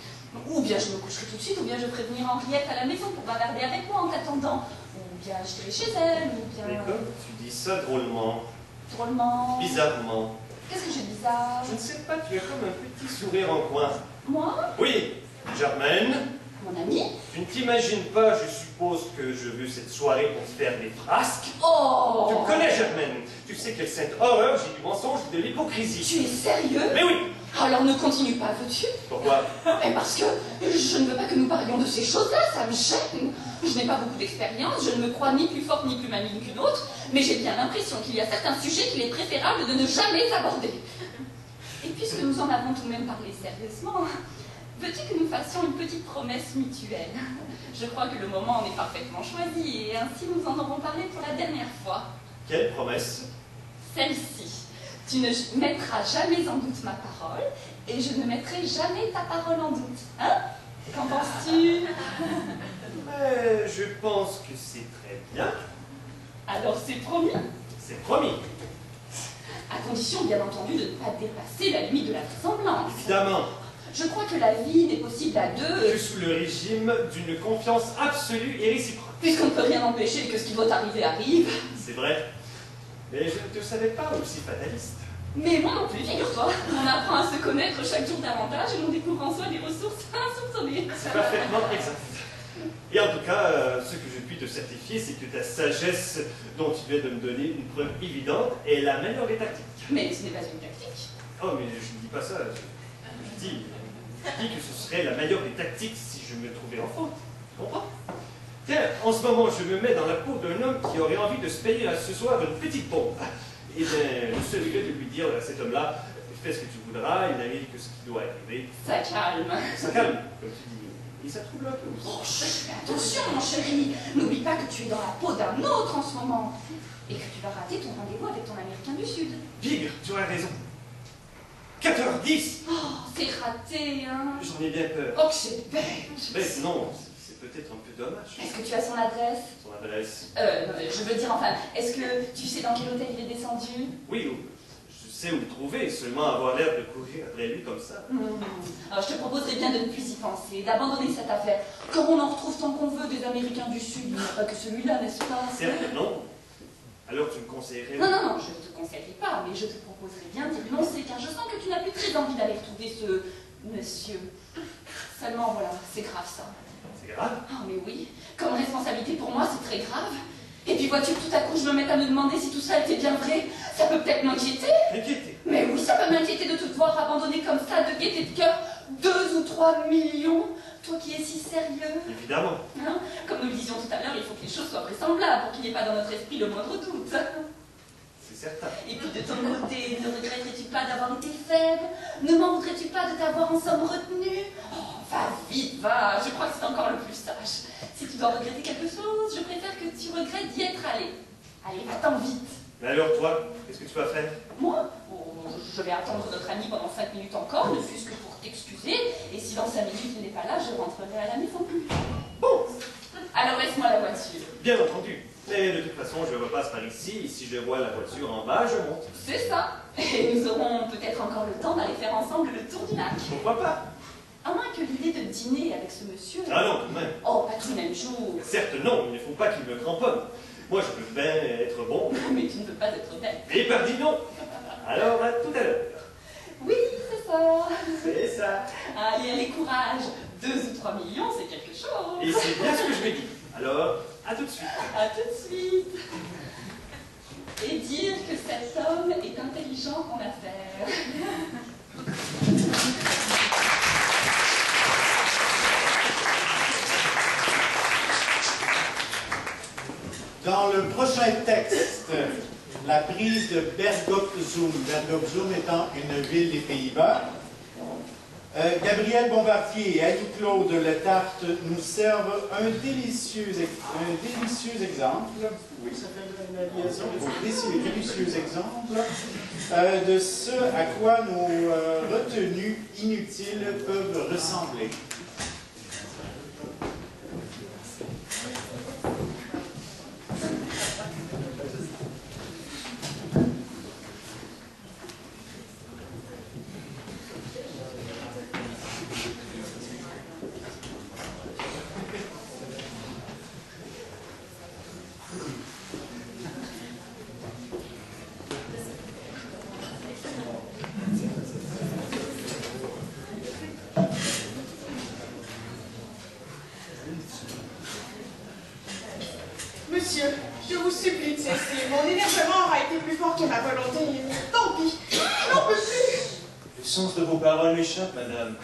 Ou bien je me coucherai tout de suite, ou bien je ferai venir Henriette à la maison pour bavarder avec moi en t'attendant. Ou bien j'irai chez elle, ou bien... Mais comme tu dis ça drôlement, Drôlement... bizarrement. Qu'est-ce que j'ai de bizarre? Je ne sais pas, tu as comme un petit sourire en coin. Moi? Oui, Germaine, Mon ami? tu ne t'imagines pas, je suppose, que je veux cette soirée pour te faire des frasques. Oh! Tu me connais, Germaine. Tu sais quelle sainte horreur j'ai du mensonge et de l'hypocrisie. Tu es sérieux? Mais oui! Alors ne continue pas, veux-tu? Pourquoi? Mais parce que je ne veux pas que nous parlions de ces choses-là, ça me gêne. Je n'ai pas beaucoup d'expérience, je ne me crois ni plus forte ni plus maligne qu'une autre, mais j'ai bien l'impression qu'il y a certains sujets qu'il est préférable de ne jamais aborder. Et puisque nous en avons tout de même parlé sérieusement, veux-tu que nous fassions une petite promesse mutuelle? Je crois que le moment en est parfaitement choisi, et ainsi nous en aurons parlé pour la dernière fois. Quelle promesse? Celle-ci. Tu ne mettras jamais en doute ma parole, et je ne mettrai jamais ta parole en doute. Hein? Qu'en penses-tu? Mais je pense que c'est très bien. Alors c'est promis. C'est promis. À condition, bien entendu, de ne pas dépasser la limite de la vraisemblance. Évidemment. Je crois que la vie n'est possible à deux, Que sous le régime d'une confiance absolue et réciproque. puisqu'on ne peut rien empêcher que ce qui doit arriver arrive. C'est vrai. Mais je ne te savais pas aussi fataliste. Mais moi non plus, figure-toi. On apprend à se connaître chaque jour davantage et on découvre en soi des ressources insoupçonnées. C'est parfaitement exact. Et en tout cas, ce que je puis te certifier, c'est que ta sagesse dont tu viens de me donner une preuve évidente est la meilleure des tactiques. Mais ce n'est pas une tactique. Oh, mais je ne dis pas ça. Je dis que ce serait la meilleure des tactiques si je me trouvais en faute. Tu comprends? Tiens, en ce moment, je me mets dans la peau d'un homme qui aurait envie de se payer ce soir une petite bombe. Et bien, je serais de lui dire à cet homme-là, fais ce que tu voudras, il n'arrive que ce qui doit arriver. Ça calme. Ça calme, comme tu dis. Et ça trouble un peu aussi. Oh, chut, mais attention, mon chéri. N'oublie pas que tu es dans la peau d'un autre en ce moment. Et que tu vas rater ton rendez-vous avec ton Américain du Sud. Bigre, tu as raison. 4h10. Oh, c'est raté, hein. J'en ai bien peur. Oh, que c'est bête. Mais non, c'est peut-être un peu dommage. Est-ce que tu as son adresse? Son adresse. Je veux dire, enfin, est-ce que tu sais dans quel hôtel il est descendu? Oui, je sais où le trouver, seulement avoir l'air de courir après lui comme ça. Alors, je te proposerais bien de ne plus y penser, d'abandonner cette affaire. Comme on en retrouve tant qu'on veut des Américains du Sud, il n'y a pas que celui-là, n'est-ce pas? Certes, non. Alors tu me conseillerais... Non, je ne te conseillerais pas, mais je te proposerais bien d'y renoncer, car je sens que tu n'as plus très envie d'aller retrouver ce monsieur. Seulement, voilà, c'est grave ça. C'est grave? Ah, mais oui, comme responsabilité pour moi, c'est très grave. Et puis vois-tu, tout à coup, je me mets à me demander si tout ça était bien vrai. Ça peut peut-être m'inquiéter. Inquiété. Mais oui, ça peut m'inquiéter de te voir abandonner comme ça, de gaieté de cœur, 2 ou 3 millions Toi qui es si sérieux. Évidemment. Hein? Comme nous le disions tout à l'heure, il faut que les choses soient vraisemblables pour qu'il n'y ait pas dans notre esprit le moindre doute. C'est certain. Et puis de ton côté, ne regretterais-tu pas d'avoir été faible? Ne m'en voudrais-tu pas de t'avoir en somme retenu? Oh, va vite, va, je crois que c'est encore le plus sage. Si tu dois regretter quelque chose, je préfère que tu regrettes d'y être allé. Allez, va-t'en vite. Mais alors toi, qu'est-ce que tu vas faire? Moi, je vais attendre notre ami pendant 5 minutes encore, ne fût-ce que pour t'excuser, et si dans 5 minutes il n'est pas là, je rentrerai à la maison. Bon, alors laisse-moi la voiture. Bien entendu. Mais de toute façon, je repasse par ici, et si je vois la voiture en bas, je monte. C'est ça. Et nous aurons peut-être encore le temps d'aller faire ensemble le tour du lac. Pourquoi pas? À moins que l'idée de dîner avec ce monsieur... Ah non, tout de même. Oh, pas tout le même jour. Certes non, il ne faut pas qu'il me cramponne. Moi, je peux bien être bon. Mais tu ne veux pas être bête. Et pardi non. Alors, à tout à l'heure. Oui, c'est ça. C'est ça. Allez, allez, courage. 2 ou 3 millions, c'est quelque chose. Et c'est bien ce que je vais dire. Alors, à tout de suite. À tout de suite. Et dire que cet homme est intelligent en affaires. Dans le prochain texte, la prise de Berg op Zoom, Berg op Zoom étant une ville des Pays-Bas, Gabriel Bombardier et Annie-Claude Letarte nous servent un délicieux exemple, oui, ça fait une liaison, délicieux exemple de ce à quoi nos retenues inutiles peuvent ressembler. Monsieur, je vous supplie de cesser. Mon énervement aura été plus fort que ma volonté. Tant pis, je n'en peux plus. Le sens de vos paroles m'échappe, madame,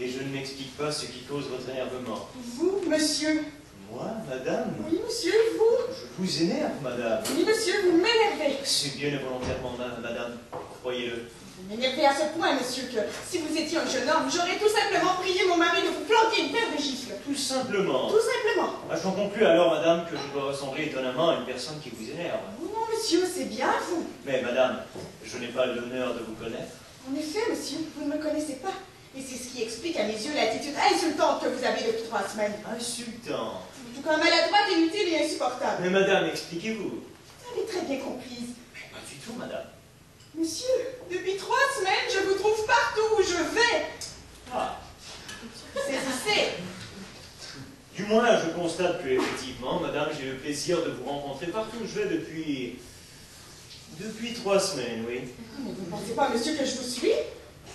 et je ne m'explique pas ce qui cause votre énervement. Vous, monsieur. Moi, madame? Oui, monsieur, vous. Je vous énerve, madame. Oui, monsieur, vous m'énervez. C'est bien volontairement, madame, croyez-le. Vous m'énervez à ce point, monsieur, que si vous étiez un jeune homme, j'aurais tout simplement prié mon mari de vous planter une paire de gifles. Tout simplement. Tout simplement. Ah, j'en conclus alors, madame, que je dois ressembler étonnamment à une personne qui vous énerve. Non, monsieur, c'est bien vous. Mais, madame, je n'ai pas l'honneur de vous connaître. En effet, monsieur, vous ne me connaissez pas. Et c'est ce qui explique à mes yeux l'attitude insultante que vous avez depuis 3 semaines. Insultant. En tout cas, maladroite, inutile et insupportable. Mais, madame, expliquez-vous. Vous avez très bien comprise. Mais pas du tout, madame. Monsieur, depuis 3 semaines, je vous trouve partout où je vais. Ah. Saisissez. Du moins, je constate que, effectivement, madame, j'ai le plaisir de vous rencontrer partout où je vais depuis 3 semaines, oui. Mais vous ne pensez pas, monsieur, que je vous suis?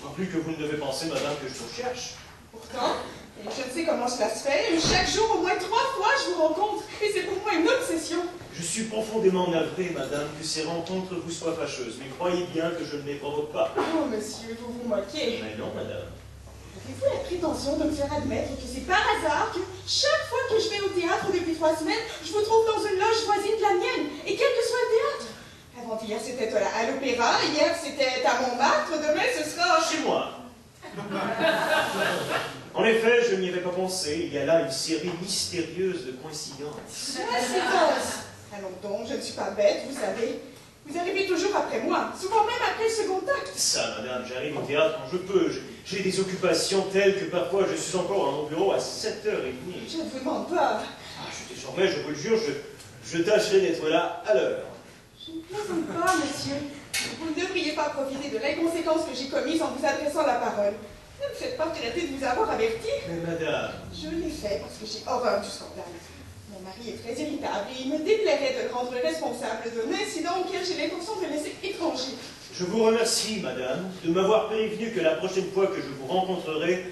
Non plus que vous ne devez penser, madame, que je vous cherche. Pourtant, et je ne sais comment cela se fait, mais chaque jour, au moins 3 fois, je vous rencontre. Et c'est pour moi une obsession. Je suis profondément navré, madame, que ces rencontres vous soient fâcheuses, mais croyez bien que je ne les provoque pas. Oh, monsieur, vous vous moquez. Mais non, madame. Avez-vous la prétention de me faire admettre que c'est par hasard que chaque fois que je vais au théâtre depuis 3 semaines, je vous trouve dans une loge voisine de la mienne, et quel que soit le théâtre? Avant-hier, c'était à l'opéra, hier, c'était à Montmartre, demain, ce sera Chez moi. En effet, je n'y avais pas pensé. Il y a là une série mystérieuse de coïncidences. Coïncidence. Allons donc, je ne suis pas bête, vous savez. Vous arrivez toujours après moi, souvent même après le second acte. Ça, madame, j'arrive au théâtre quand je peux. J'ai des occupations telles que parfois je suis encore à mon bureau à 7h30. Je ne vous demande pas. Ah, désormais, je vous le jure, je tâcherai d'être là à l'heure. Je ne plaisante pas, monsieur. Vous ne devriez pas profiter de l'inconséquence que j'ai commise en vous adressant la parole. Ne me faites pas traiter de vous avoir averti. Mais madame... Je l'ai fait parce que j'ai horreur du scandale. Mon mari est très irritable et il me déplairait de le rendre responsable d'un incident auquel j'ai l'intention de laisser étranger. Je vous remercie, madame, de m'avoir prévenu que la prochaine fois que je vous rencontrerai,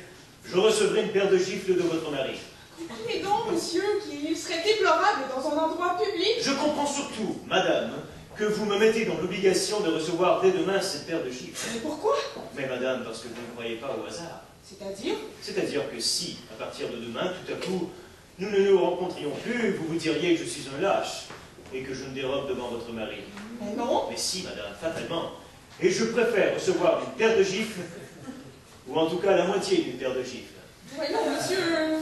je recevrai une paire de gifles de votre mari. Comprenez donc, monsieur, qu'il serait déplorable dans un endroit public. Je comprends surtout, madame, que vous me mettez dans l'obligation de recevoir dès demain cette paire de gifles. Mais pourquoi? Mais madame, parce que vous ne croyez pas au hasard. C'est-à-dire? C'est-à-dire que si, à partir de demain, tout à coup, nous ne nous rencontrions plus, vous vous diriez que je suis un lâche et que je me dérobe devant votre mari. Mais non. Mais si, madame, fatalement. Et je préfère recevoir une paire de gifles, ou en tout cas la moitié d'une paire de gifles. Voyons, monsieur,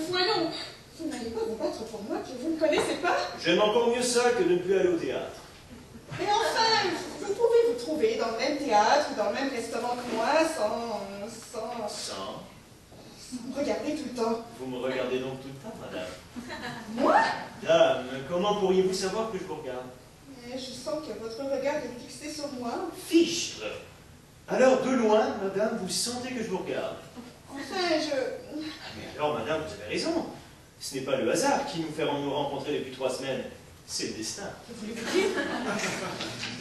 voyons. Vous n'allez pas vous battre pour moi que vous ne connaissez pas? J'aime encore mieux ça que de ne plus aller au théâtre. Mais enfin, vous pouvez vous trouver dans le même théâtre ou dans le même restaurant que moi sans me regarder tout le temps. Vous me regardez donc tout le temps, madame. Moi? Dame, comment pourriez-vous savoir que je vous regarde? Mais je sens que votre regard est fixé sur moi. Fichtre! Alors, de loin, madame, vous sentez que je vous regarde. Enfin, Ah, mais alors, madame, vous avez raison. Ce n'est pas le hasard qui nous fait nous rencontrer depuis 3 semaines. C'est le destin. Vous voulez vous dire?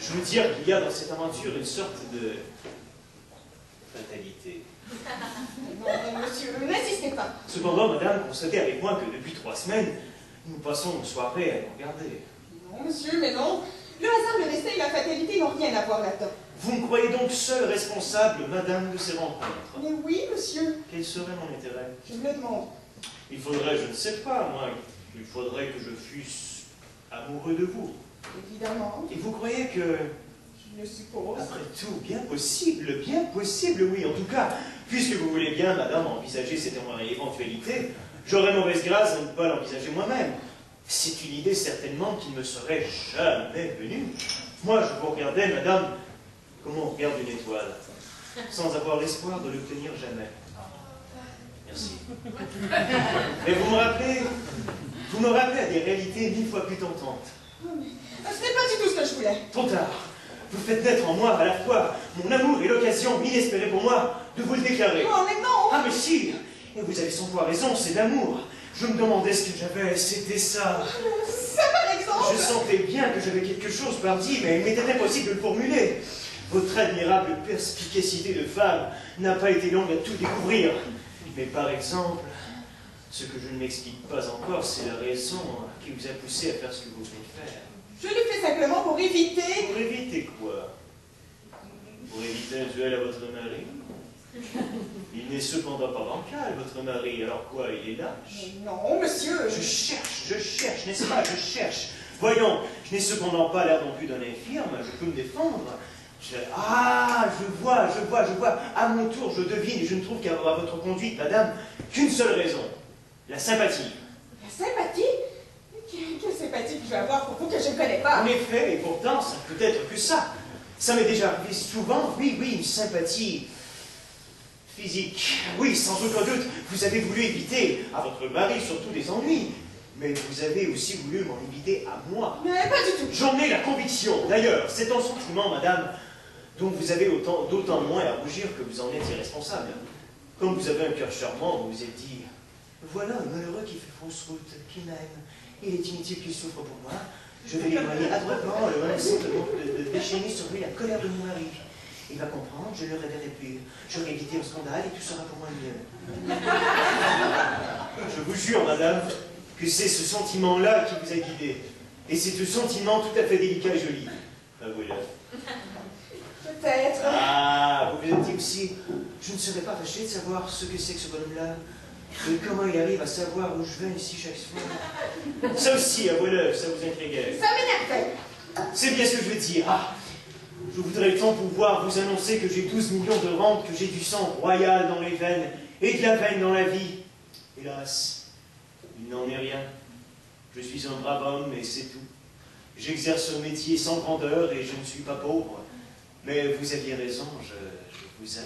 Je veux dire qu'il y a dans cette aventure une sorte de fatalité. Non, monsieur, n'insistez pas. Cependant, madame, constatez avec moi que depuis 3 semaines, nous passons nos soirées à nous regarder. Non, monsieur, mais non. Le hasard, le destin et la fatalité n'ont rien à voir là-dedans. Vous me croyez donc seule responsable, madame, de ces rencontres? Mais oui, monsieur. Quel serait mon intérêt? Je me le demande. Il faudrait, je ne sais pas, moi, il faudrait que je fusse amoureux de vous. Évidemment. Et vous croyez que, Je le suppose. après tout, bien possible, oui. En tout cas, puisque vous voulez bien, madame, envisager cette éventualité, j'aurais mauvaise grâce à ne pas l'envisager moi-même. C'est une idée certainement qui ne me serait jamais venue. Moi, je vous regardais, madame, comme on regarde une étoile, sans avoir l'espoir de l'obtenir jamais. Merci. Mais vous me rappelez à des réalités 1000 fois plus tentantes. Oh, mais ce n'est pas du tout ce que je voulais. Trop tard. Vous faites naître en moi à la fois mon amour et l'occasion inespérée pour moi de vous le déclarer. Oh, mais non. Ah, mais si! Et vous avez 100 fois raison, c'est l'amour. Je me demandais ce que j'avais, c'était ça. Ça, par exemple. Je sentais bien que j'avais quelque chose par dire, mais il m'était impossible de le formuler. Votre admirable perspicacité de femme n'a pas été longue à tout découvrir. Mais par exemple, ce que je ne m'explique pas encore, c'est la raison qui vous a poussé à faire ce que vous venez de faire. Je l'ai fait simplement pour éviter... Pour éviter quoi? Pour éviter un duel à votre mari? Il n'est cependant pas bancal, votre mari. Alors quoi, il est lâche? Mais non, monsieur. Je cherche, n'est-ce pas? Je cherche. Voyons, je n'ai cependant pas l'air non plus d'un infirme, je peux me défendre. Ah, je vois. À mon tour, je devine, et je ne trouve qu'à votre conduite, madame, qu'une seule raison. La sympathie. La sympathie? Quelle sympathie que je vais avoir pour vous que je ne connais pas? En effet, et pourtant, ça peut être que ça. Ça m'est déjà arrivé souvent, oui, une sympathie physique. Oui, sans aucun doute, vous avez voulu éviter à votre mari surtout des ennuis. Mais vous avez aussi voulu m'en éviter à moi. Mais pas du tout. J'en ai la conviction. D'ailleurs, c'est un sentiment, madame, dont vous avez d'autant moins à rougir que vous en êtes irresponsable. Comme vous avez un cœur charmant, vous vous êtes dit, voilà un malheureux qui fait fausse route, qui m'aime. Il est inutile qu'il souffre pour moi. Je vais l'éloigner adroitement en le menaçant de déchaîner sur lui la colère de mon mari. Il va comprendre, je ne le réveillerai plus. J'aurai évité un scandale et tout sera pour moi mieux. Je vous jure, madame, que c'est ce sentiment-là qui vous a guidé. Et c'est un sentiment tout à fait délicat et joli. Avouez-le. Peut-être. Ah, vous vous êtes dit aussi, je ne serais pas fâché de savoir ce que c'est que ce bonhomme-là. Et comment il arrive à savoir où je vais ici chaque fois. Ça aussi, avouez-le, ça vous intriguait. Ça m'énervait. C'est bien ce que je veux dire. Ah, je voudrais tant pouvoir vous annoncer que j'ai 12 millions de rentes, que j'ai du sang royal dans les veines et de la veine dans la vie. Hélas, il n'en est rien. Je suis un brave homme et c'est tout. J'exerce un métier sans grandeur et je ne suis pas pauvre. Mais vous aviez raison, je vous aime.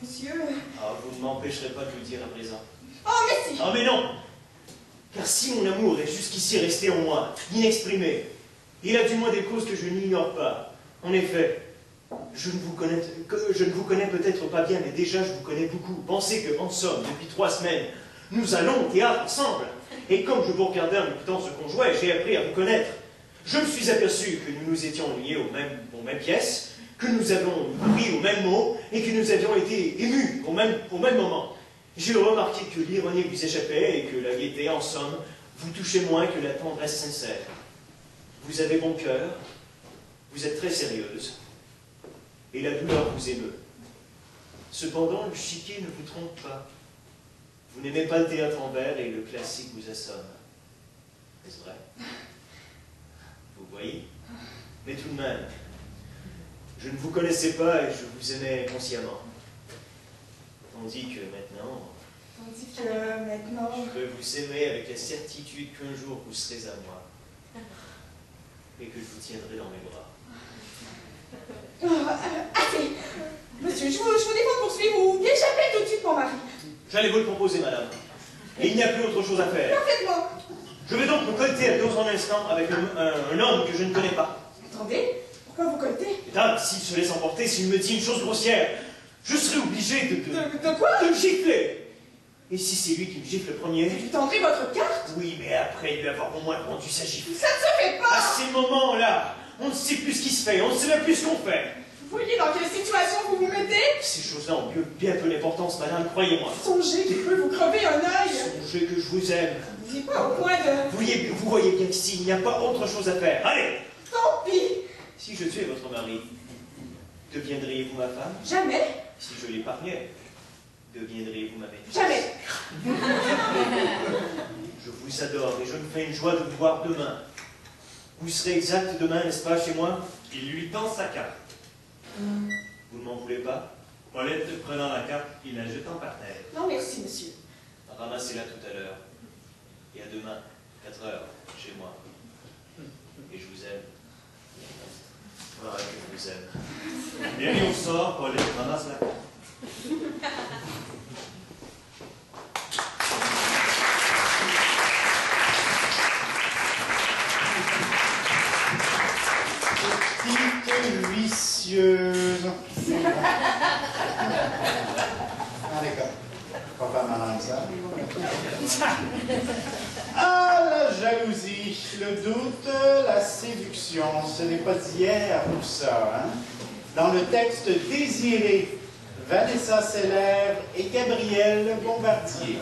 Monsieur... Ah, vous ne m'empêcherez pas de le dire à présent. Oh, mais si. Ah, mais non! Car si mon amour est jusqu'ici resté en moi, inexprimé, il a du moins des causes que je n'ignore pas. En effet, je ne vous connais peut-être pas bien, mais déjà je vous connais beaucoup. Pensez que, en somme, depuis 3 semaines, nous allons au théâtre ensemble. Et comme je vous regardais en écoutant ce qu'on jouait, j'ai appris à vous connaître. Je me suis aperçu que nous nous étions liés aux mêmes pièces, que nous avons ri aux mêmes mots, et que nous avions été émus au même moment. J'ai remarqué que l'ironie vous échappait, et que la gaieté, en somme, vous touchait moins que la tendresse sincère. Vous avez bon cœur, vous êtes très sérieuse, et la douleur vous émeut. Cependant, le chiquet ne vous trompe pas. Vous n'aimez pas le théâtre en vers et le classique vous assomme. Est-ce vrai? Vous voyez? Mais tout de même, je ne vous connaissais pas et je vous aimais consciemment. Tandis que maintenant, je veux vous aimer avec la certitude qu'un jour vous serez à moi et que je vous tiendrai dans mes bras. Assez. Monsieur, je vous défends de poursuivre ou bien j'appelle tout de suite mon mari. J'allais vous le proposer, madame. Et il n'y a plus autre chose à faire. Parfaitement. Je vais donc me colter à 2 en instant avec un homme que je ne connais pas. Attendez, pourquoi vous coltez? Là, s'il se laisse emporter, s'il me dit une chose grossière, je serai obligé De quoi? de me gifler. Et si c'est lui qui me gifle le premier? Vous lui tendrez votre carte? Oui, mais après lui avoir au moins rendu sa gifle. Ça ne se fait pas! À ces moments-là, on ne sait plus ce qui se fait, on ne sait même plus ce qu'on fait. Vous voyez dans quelle situation vous vous mettez? Ces choses-là ont bien peu d'importance, madame, croyez-moi. Songez qu'il peut vous crever un œil. Songez que je vous aime. Vous n'êtes pas au point de... Vous voyez bien qu'ici, il n'y a pas autre chose à faire. Allez! Tant pis! Si je tuais votre mari, deviendriez-vous ma femme? Jamais! Si je l'épargnais, deviendriez-vous ma maîtresse? Jamais! Je vous adore et je me fais une joie de vous voir demain. Vous serez exact demain, n'est-ce pas, chez moi? Il lui tend sa carte. Vous ne m'en voulez pas? Paulette, prenant la carte, il la jetant par terre. Non, merci, monsieur. Ramassez-la tout à l'heure. Et à demain, 4 heures, chez moi. Et je vous aime. Voilà que je vous aime. Bien, et au sort, Paulette ramasse la carte. Petite huissieuse. Ah, d'accord. Pas faire mal ça. Ah, la jalousie, le doute, la séduction, ce n'est pas d'hier tout ça, hein? Dans le texte Désiré, Vanessa Seller et Gabriel Bombardier.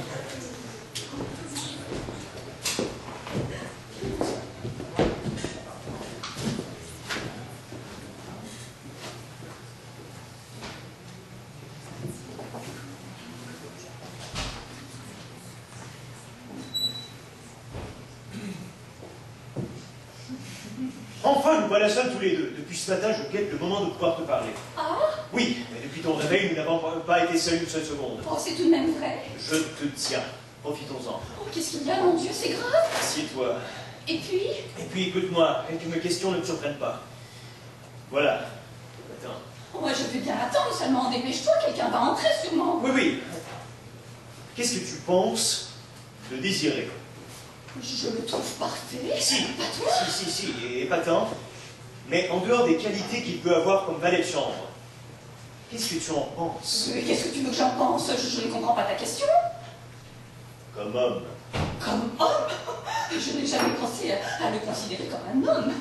Enfin, nous voilà seuls tous les deux. Depuis ce matin, je guette le moment de pouvoir te parler. Ah? Oui, mais depuis ton réveil, nous n'avons pas été seuls une seule seconde. Oh, c'est tout de même vrai. Je te tiens. Profitons-en. Oh, qu'est-ce qu'il y a, mon Dieu, c'est grave. Assieds-toi. Et puis? Et puis écoute-moi, et que mes questions ne te surprennent pas. Voilà. Attends. Oh, moi, je veux bien attendre, seulement dépêche-toi, quelqu'un va entrer sûrement. Oui, oui. Qu'est-ce que tu penses de Désiré? Je le trouve parfait. Si. Pas toi? Si, et épatant. Mais en dehors des qualités qu'il peut avoir comme valet de chambre, qu'est-ce que tu en penses? Qu'est-ce que tu veux que j'en pense? Je ne comprends pas ta question. Comme homme. Comme homme? Je n'ai jamais pensé à le considérer comme un homme.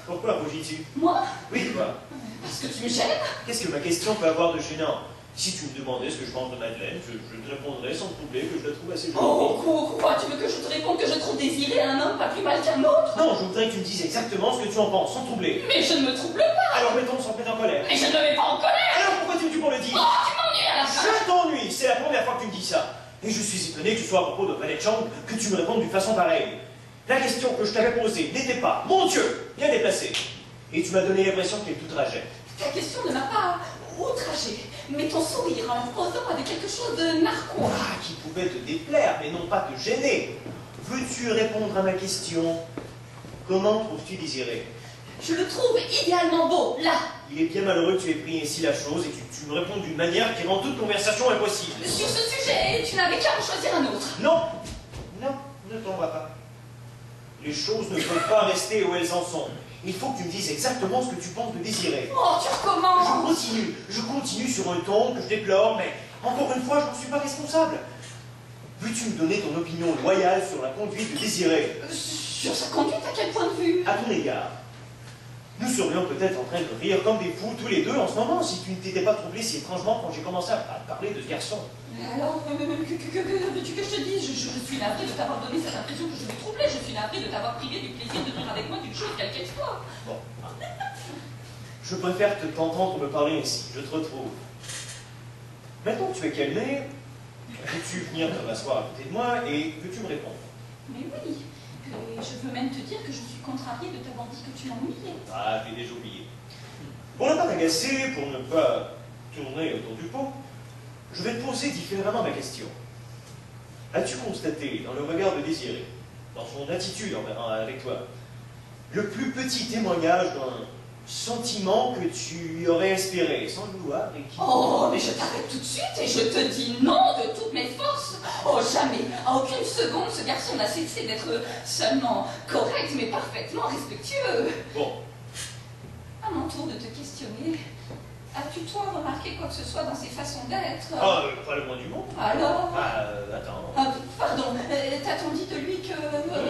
Pourquoi rougis-tu? Moi? Oui, toi. Parce que tu me gênes? Qu'est-ce que ma question peut avoir de gênant? Si tu me demandais ce que je pense de Madeleine, je te répondrais sans te troubler que je la trouve assez jolie. Oh, quoi? Tu veux que je te réponde que je trouve Désiré un homme pas plus mal qu'un autre? Non, je voudrais que tu me dises exactement ce que tu en penses, sans troubler. Mais je ne me trouble pas. Alors mettons sans mettre en colère. Mais je ne me mets pas en colère. Alors pourquoi tu me dis pour le dire? Oh, tu m'ennuies à la fin. Je t'ennuie, c'est la première fois que tu me dis ça. Et je suis étonné que ce soit à propos de valet de chambre que tu me répondes d'une façon pareille. La question que je t'avais posée n'était pas, mon Dieu, bien déplacée. Et tu m'as donné l'impression qu'elle tout trajet. Ta question ne m'a pas outragée, mais ton sourire en posant avait quelque chose de narquois. Ah, qui pouvait te déplaire, mais non pas te gêner. Veux-tu répondre à ma question? Comment trouves-tu Désiré? Je le trouve idéalement beau, là. Il est bien malheureux que tu aies pris ainsi la chose et que tu me répondes d'une manière qui rend toute conversation impossible. Sur ce sujet, tu n'avais qu'à en choisir un autre. Non, non, ne t'en va pas. Les choses ne peuvent pas rester où elles en sont. Il faut que tu me dises exactement ce que tu penses de Désiré. Oh, tu recommences. Je continue sur un ton que je déplore, mais encore une fois, je n'en suis pas responsable. Veux-tu me donner ton opinion loyale sur la conduite de Désiré? Sur sa conduite, à quel point de vue? À ton égard. Nous serions peut-être en train de rire comme des fous tous les deux en ce moment si tu ne t'étais pas troublé si étrangement quand j'ai commencé à parler de ce garçon. Alors, que veux-tu que je te dise? Je suis navré de t'avoir donné cette impression que je vais troubler. Je suis navré de t'avoir privé du plaisir de rire avec moi d'une chose quelle qu'elle soit. Bon. Je préfère t'entendre me parler ainsi. Je te retrouve. Maintenant que tu es calmé, veux-tu venir te rasseoir à côté de moi et veux-tu me répondre? Mais oui, et je veux même te dire que je suis contrariée de t'avoir dit que tu m'ennuyais. Ah, j'ai déjà oublié. Pour ne pas t'agacer, pour ne pas tourner autour du pot, je vais te poser différemment ma question. As-tu constaté dans le regard de Désiré, dans son attitude avec toi, le plus petit témoignage d'un sentiment que tu lui aurais inspiré, sans le vouloir et qui... Oh, mais je t'arrête tout de suite et je te dis non de toutes mes forces. Oh, jamais, à aucune seconde, ce garçon n'a cessé d'être seulement correct, mais parfaitement respectueux. Bon. À mon tour de te questionner, as-tu toi remarqué quoi que ce soit dans ses façons d'être? Ah, pas le moins du monde. Alors? Attends. Pardon, t'a-t-on dit de lui que...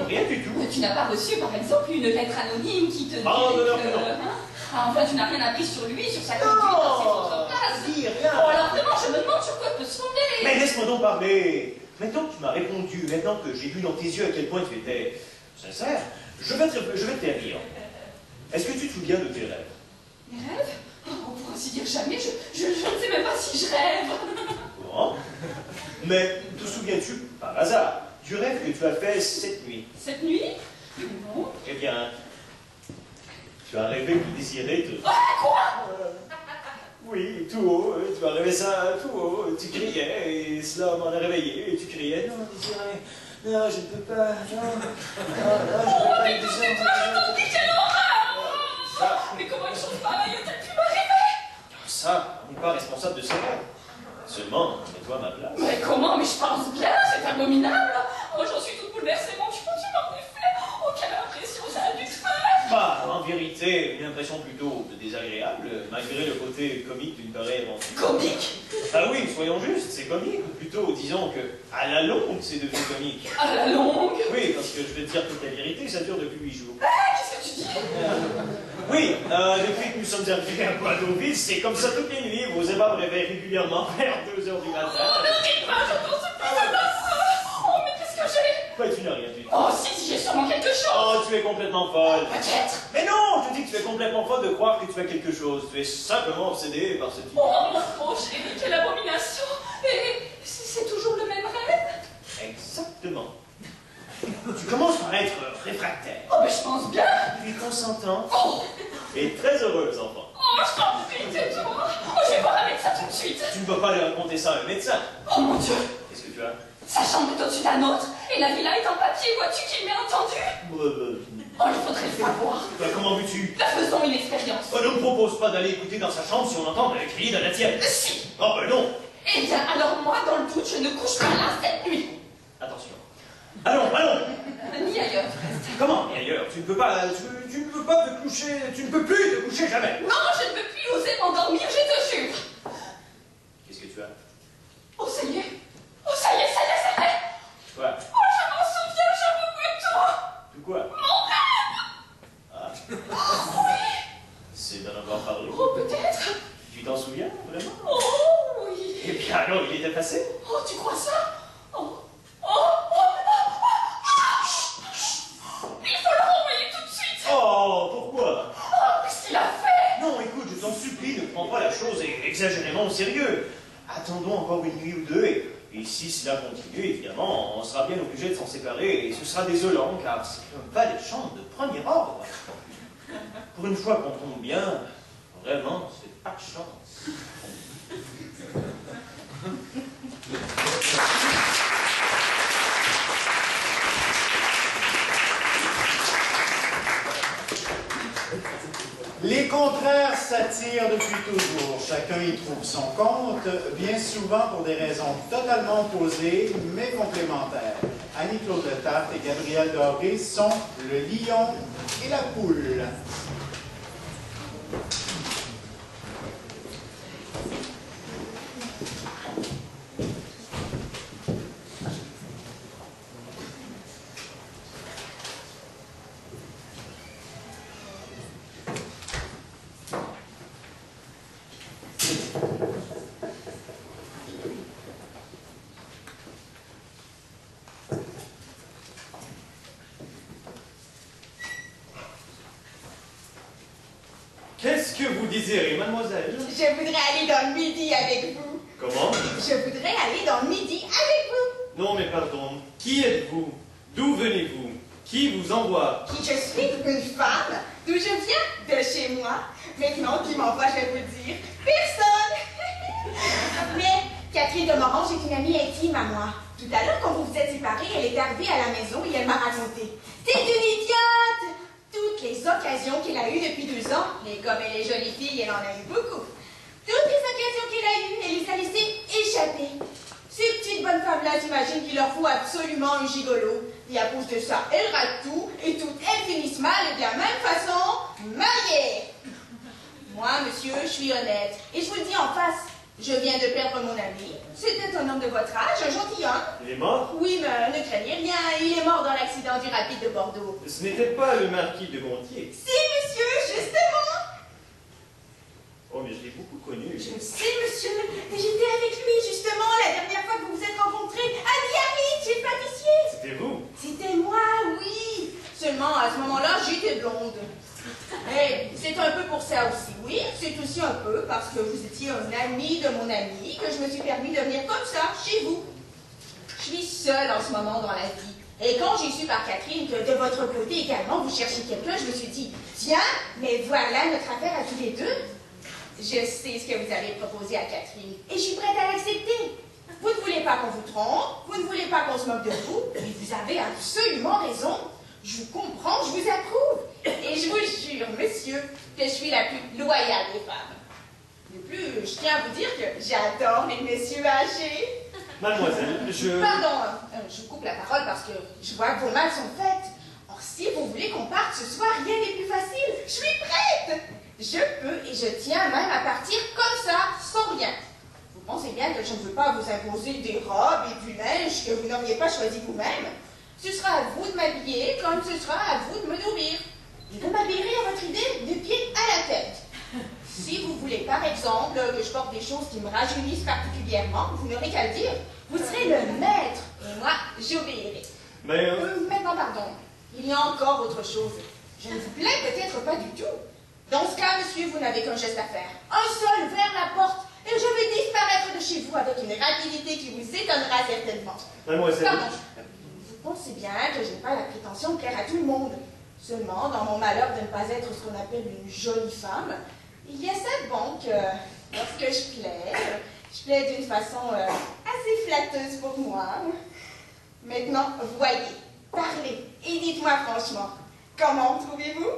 Rien du tout. Tu n'as pas reçu, par exemple, une lettre anonyme qui te dit non. Enfin, tu n'as rien appris sur lui, sur sa conduite dans ses autres places. Dis rien. Oh, alors vraiment, je me demande sur quoi peut se fonder. Mais laisse-moi donc parler. Maintenant que tu m'as répondu, maintenant que j'ai vu dans tes yeux à quel point tu étais sincère, je vais te faire rire. Est-ce que tu te souviens de tes rêves? Mes rêves? Oh, pour ainsi dire, jamais. Je ne sais même pas si je rêve. Bon. Mais te souviens-tu, par hasard, du rêve que tu as fait cette nuit? Cette nuit? Non. Eh bien, tu as rêvé que Désiré te... Ah, quoi? Oui, tout haut, tu as rêvé ça tout haut, tu criais, et cela m'en a réveillé, et tu criais, non, Désiré, non, je ne peux pas, non, je ne peux pas Mais quelle horreur! Ça. Mais comment une chose pareille a-t-elle pu m'arriver? Ça, on n'est pas responsable de ses rêves. Seulement, mets-toi à ma place. Mais comment? Mais je pense bien, c'est abominable. Oh, j'en suis toute bouleversée, mon Dieu, en effet. Oh, quelle impression ça a dû te faire. Bah, en vérité, une impression plutôt désagréable, malgré le côté comique d'une pareille aventure. Comique? Ah oui, soyons justes, c'est comique, ou plutôt disons que à la longue, c'est devenu comique. À la longue? Oui, parce que je vais te dire toute la vérité, ça dure depuis 8 jours. Ah, qu'est-ce que tu dis? Oui, depuis que nous sommes arrivés à Poitou-Ville, c'est comme ça toutes les nuits, vos ébats me réveillent régulièrement vers 2 heures du matin. Oh, ne crie pas, je t'en supplie, oh, mais qu'est-ce que j'ai? Quoi, tu n'as rien du tout. Oh, si, j'ai sûrement quelque chose. Oh, tu es complètement folle. Peut-être. Mais non, je te dis que tu es complètement folle de croire que tu as quelque chose. Tu es simplement obsédé par cette idée. Oh, mon pauvre chéri, quelle abomination. Et c'est toujours le même rêve? Exactement. Tu commences par être réfractaire. Oh, mais je pense bien. Puis consentante. Oh, Et très heureuse, enfant. oh, je t'en prie, tais-toi. Oh, je vais voir un médecin tout de suite. Tu ne peux pas aller raconter ça à un médecin. Oh, mon Dieu. Qu'est-ce que tu as? Sa chambre est au-dessus d'un autre, et la villa est en papier, vois-tu qu'il m'est entendu? Oh, il faudrait le savoir. Bah, comment veux-tu? Faisons une expérience. Ne me propose pas d'aller écouter dans sa chambre si on entend le cri de la tienne. Si. Oh, ben non. Eh bien, alors moi, dans le doute, je ne couche pas là cette nuit. Attention. Allons. Ni ailleurs. Comment? Et ailleurs, tu ne peux pas te coucher, tu ne peux plus te coucher jamais. Non, je ne peux plus oser m'endormir, je te jure. Qu'est-ce que tu as? Oh, ça y est. Oh, ça y est. Quoi? Oh, je m'en souviens, je me tout. De quoi? Mon rêve. Ah. Oui. C'est d'en avoir parlé. Oh, peut-être. Tu t'en souviens, vraiment? Oh, oui. Eh bien alors, il était passé. Oh, tu crois ça? Oh. Il faut le renvoyer tout de suite. Oh, pourquoi? Oh, qu'est-ce qu'il a fait? Non, écoute, je t'en supplie, ne prends pas la chose exagérément au sérieux. Attendons encore une nuit ou deux, et si cela continue, évidemment, on sera bien obligé de s'en séparer, et ce sera désolant, car c'est un valet de chambre de premier ordre. Pour une fois qu'on tombe bien, vraiment, c'est pas de chance. Les contraires s'attirent depuis toujours. Chacun y trouve son compte, bien souvent pour des raisons totalement opposées, mais complémentaires. Annie-Claude Le Tartre et Gabrielle Doré sont le lion et la poule. Qu'est-ce que vous désirez, mademoiselle? Je voudrais aller dans le midi avec vous. Comment? Je voudrais aller dans le Midi avec vous. Non, mais pardon. Qui êtes-vous? D'où venez-vous? Qui vous envoie? Qui je suis? Une femme. D'où je viens? De chez moi. Maintenant, qui m'envoie, je vais vous le dire. Personne. Mais Catherine de Morange est une amie intime à moi. Tout à l'heure, quand vous vous êtes séparés, elle est arrivée à la maison et elle m'a raconté. C'est une idiote! Toutes les occasions qu'elle a eues depuis 2 ans, mais comme elle est jolie fille, elle en a eu beaucoup. Toutes les occasions qu'elle a eues, elle les a laissées échapper. Ces petites bonnes femmes-là s'imaginent qu'il leur faut absolument un gigolo. Et à cause de ça, elles ratent tout, et toutes elles finissent mal et de la même façon, mariées. Moi, monsieur, je suis honnête. Et je vous le dis en face, je viens de perdre mon ami. C'était un homme de votre âge, un gentilhomme. Il est mort? Oui, mais ne craignez rien, il est mort dans l'accident du rapide de Bordeaux. Ce n'était pas le marquis de Gontier. Si, monsieur, justement. Oh, mais je l'ai beaucoup connu. Je le sais, monsieur, mais j'étais avec lui, justement, la dernière fois que vous vous êtes rencontrés, à Biarritz, chez le pâtissier. C'était vous? C'était moi, oui. Seulement, à ce moment-là, j'étais blonde. Et c'est un peu pour ça aussi, oui. C'est aussi un peu parce que vous étiez un ami de mon ami que je me suis permis de venir comme ça, chez vous. Je suis seule en ce moment dans la vie. Et quand j'ai su par Catherine que de votre côté également, vous cherchiez quelqu'un, je me suis dit, tiens, mais voilà notre affaire à tous les deux. Je sais ce que vous avez proposé à Catherine et je suis prête à l'accepter. Vous ne voulez pas qu'on vous trompe, vous ne voulez pas qu'on se moque de vous, mais vous avez absolument raison. Je vous comprends, je vous approuve. Et je vous jure, monsieur, que je suis la plus loyale des femmes. De plus, je tiens à vous dire que j'adore les messieurs âgés. Mademoiselle, Pardon, je vous coupe la parole parce que je vois que vos mains sont faites. Or, si vous voulez qu'on parte ce soir, rien n'est plus facile. Je suis prête. Je peux et je tiens même à partir comme ça, sans rien. Vous pensez bien que je ne veux pas vous imposer des robes et du linge que vous n'auriez pas choisi vous-même. Ce sera à vous de m'habiller comme ce sera à vous de me nourrir. Et vous m'habillerez à votre idée des pieds à la tête. Si vous voulez, par exemple, que je porte des choses qui me rajeunissent particulièrement, vous n'aurez qu'à le dire. Vous serez le maître et moi, j'obéirai. Mais... Maintenant, pardon. Il y a encore autre chose. Je ne vous plais peut-être pas du tout. Dans ce cas, monsieur, vous n'avez qu'un geste à faire. Un seul vers la porte, et je vais disparaître de chez vous avec une rapidité qui vous étonnera certainement. Mademoiselle... Pardon, vous pensez bien que je n'ai pas la prétention de plaire à tout le monde. Seulement, dans mon malheur de ne pas être ce qu'on appelle une jolie femme, il y a ça de bon que, lorsque je plais d'une façon assez flatteuse pour moi. Maintenant, voyez, parlez, et dites-moi franchement, comment me trouvez-vous?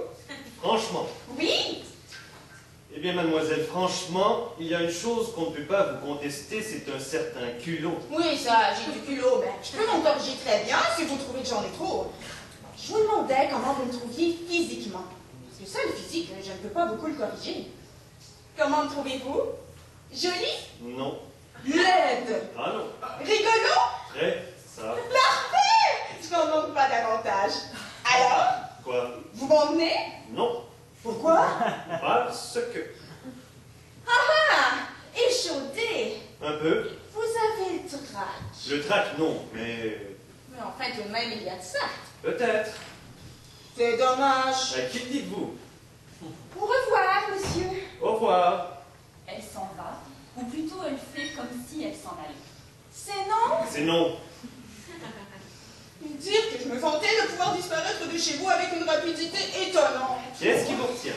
Franchement? Oui? Eh bien, mademoiselle, franchement, il y a une chose qu'on ne peut pas vous contester, c'est un certain culot. Oui, ça, j'ai du culot, mais je peux m'en corriger très bien si vous trouvez que j'en ai trop. Je vous demandais comment vous me trouviez physiquement. Parce que ça, le physique, je ne peux pas beaucoup le corriger. Comment me trouvez-vous? Jolie? Non. Laide? Ah non. Rigolo? Très, ça. Parfait! Je n'en manque pas davantage. Alors? Quoi? Vous m'emmenez? Non. Pourquoi? Parce que... Ah! Échaudé! Un peu. Vous avez le trac. Le trac, non, mais... Mais en fait, tout de même, il y a de ça. Peut-être. C'est dommage. À qui dites-vous? Au revoir, monsieur. Au revoir. Elle s'en va, ou plutôt elle fait comme si elle s'en allait. C'est non? C'est non. Dire que je me vantais de pouvoir disparaître de chez vous avec une rapidité étonnante. Qu'est-ce qui vous retient?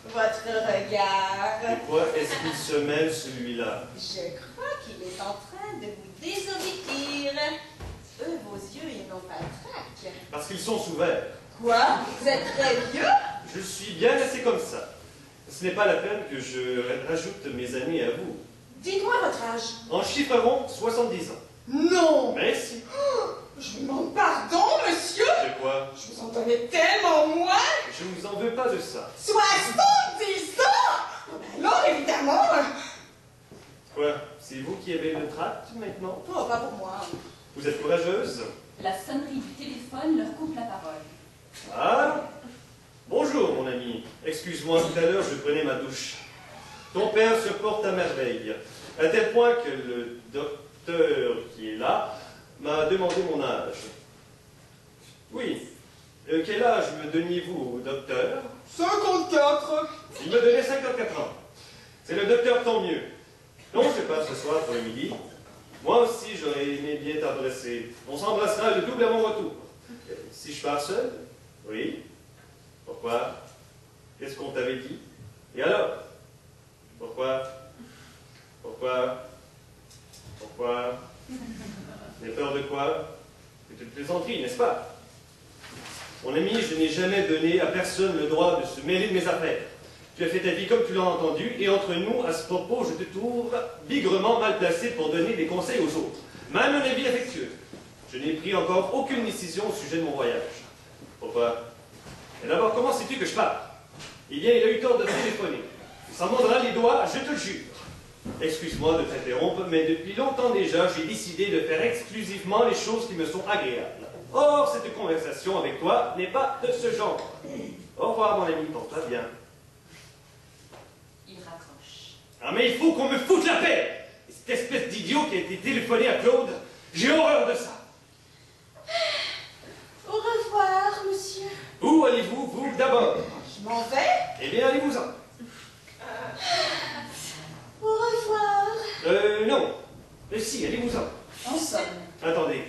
Votre regard. De quoi est-ce qu'il se mêle, celui-là? Je crois qu'il est en train de vous désobéir. Vos yeux, ils n'ont pas de trac. Parce qu'ils sont ouverts. Quoi? Vous êtes très vieux? Je suis bien assez comme ça. Ce n'est pas la peine que je rajoute mes années à vous. Dites-moi votre âge. En chiffre rond, 70 ans. Non! Mais si. Oh, je vous demande pardon, monsieur! De quoi? Je vous en donnais tellement moins! Je ne vous en veux pas de ça. 70 ans! Oh, ben alors, évidemment! Quoi? C'est vous qui avez le tract maintenant? Oh, pas pour moi. Vous êtes courageuse? La sonnerie du téléphone leur coupe la parole. Ah? Bonjour, mon ami. Excuse-moi, tout à l'heure, je prenais ma douche. Ton père se porte à merveille, à tel point que le docteur qui est là m'a demandé mon âge. Oui. Quel âge me donniez-vous, docteur? 54! Il me donnait 54 ans. C'est le docteur, tant mieux. Non, pars ce soir pour le midi. Moi aussi, j'aurais aimé bien t'embrasser. On s'embrassera le double à mon retour. Si je pars seul? Oui. Pourquoi? Qu'est-ce qu'on t'avait dit? Et alors? Pourquoi? Pourquoi? Pourquoi? J'ai peur de quoi? C'est une plaisanterie, n'est-ce pas? Mon ami, je n'ai jamais donné à personne le droit de se mêler de mes affaires. Tu as fait ta vie comme tu l'as entendu, et entre nous, à ce propos, je te trouve bigrement mal placé pour donner des conseils aux autres, même un avis affectueux. Je n'ai pris encore aucune décision au sujet de mon voyage. Pourquoi? Et d'abord, comment sais-tu que je pars? Eh bien, il a eu tort de téléphoner. Il s'en mordra les doigts, je te le jure. Excuse-moi de t'interrompre, mais depuis longtemps déjà, j'ai décidé de faire exclusivement les choses qui me sont agréables. Or, cette conversation avec toi n'est pas de ce genre. Au revoir, mon ami, porte-toi bien. Il raccroche. Ah, mais il faut qu'on me foute la paix! Et cette espèce d'idiot qui a été téléphoné à Claude, j'ai horreur de ça. Au revoir, monsieur. Où allez-vous, vous, d'abord? Je m'en vais. Eh bien, allez-vous-en. Au revoir. Non. Si, allez-vous-en. On sonne. Attendez.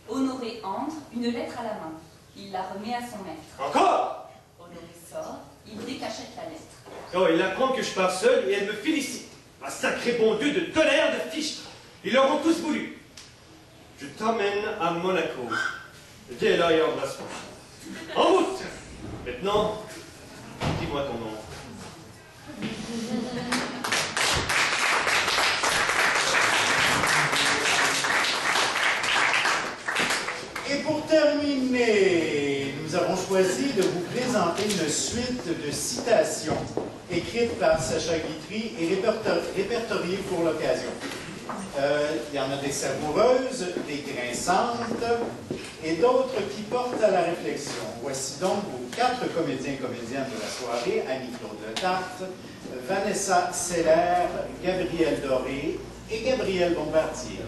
Honoré entre, une lettre à la main. Il la remet à son maître. Encore? Honoré sort, il décachette la lettre. Oh, il apprend que je pars seul et elle me félicite. Un sacré bon Dieu de tonnerre de fichtre. Ils l'auront tous voulu. Je t'emmène à Monaco. Viens là et embrasse-moi. En route! Maintenant, dis-moi ton nom. Et pour terminer, nous avons choisi de vous présenter une suite de citations écrites par Sacha Guitry et répertoriées pour l'occasion. Il y en a des savoureuses, des grinçantes et d'autres qui portent à la réflexion. Voici donc vos 4 comédiens et comédiennes de la soirée: Annie-Claude Letarte, Vanessa Seller, Gabriel Doré et Gabriel Bombardier.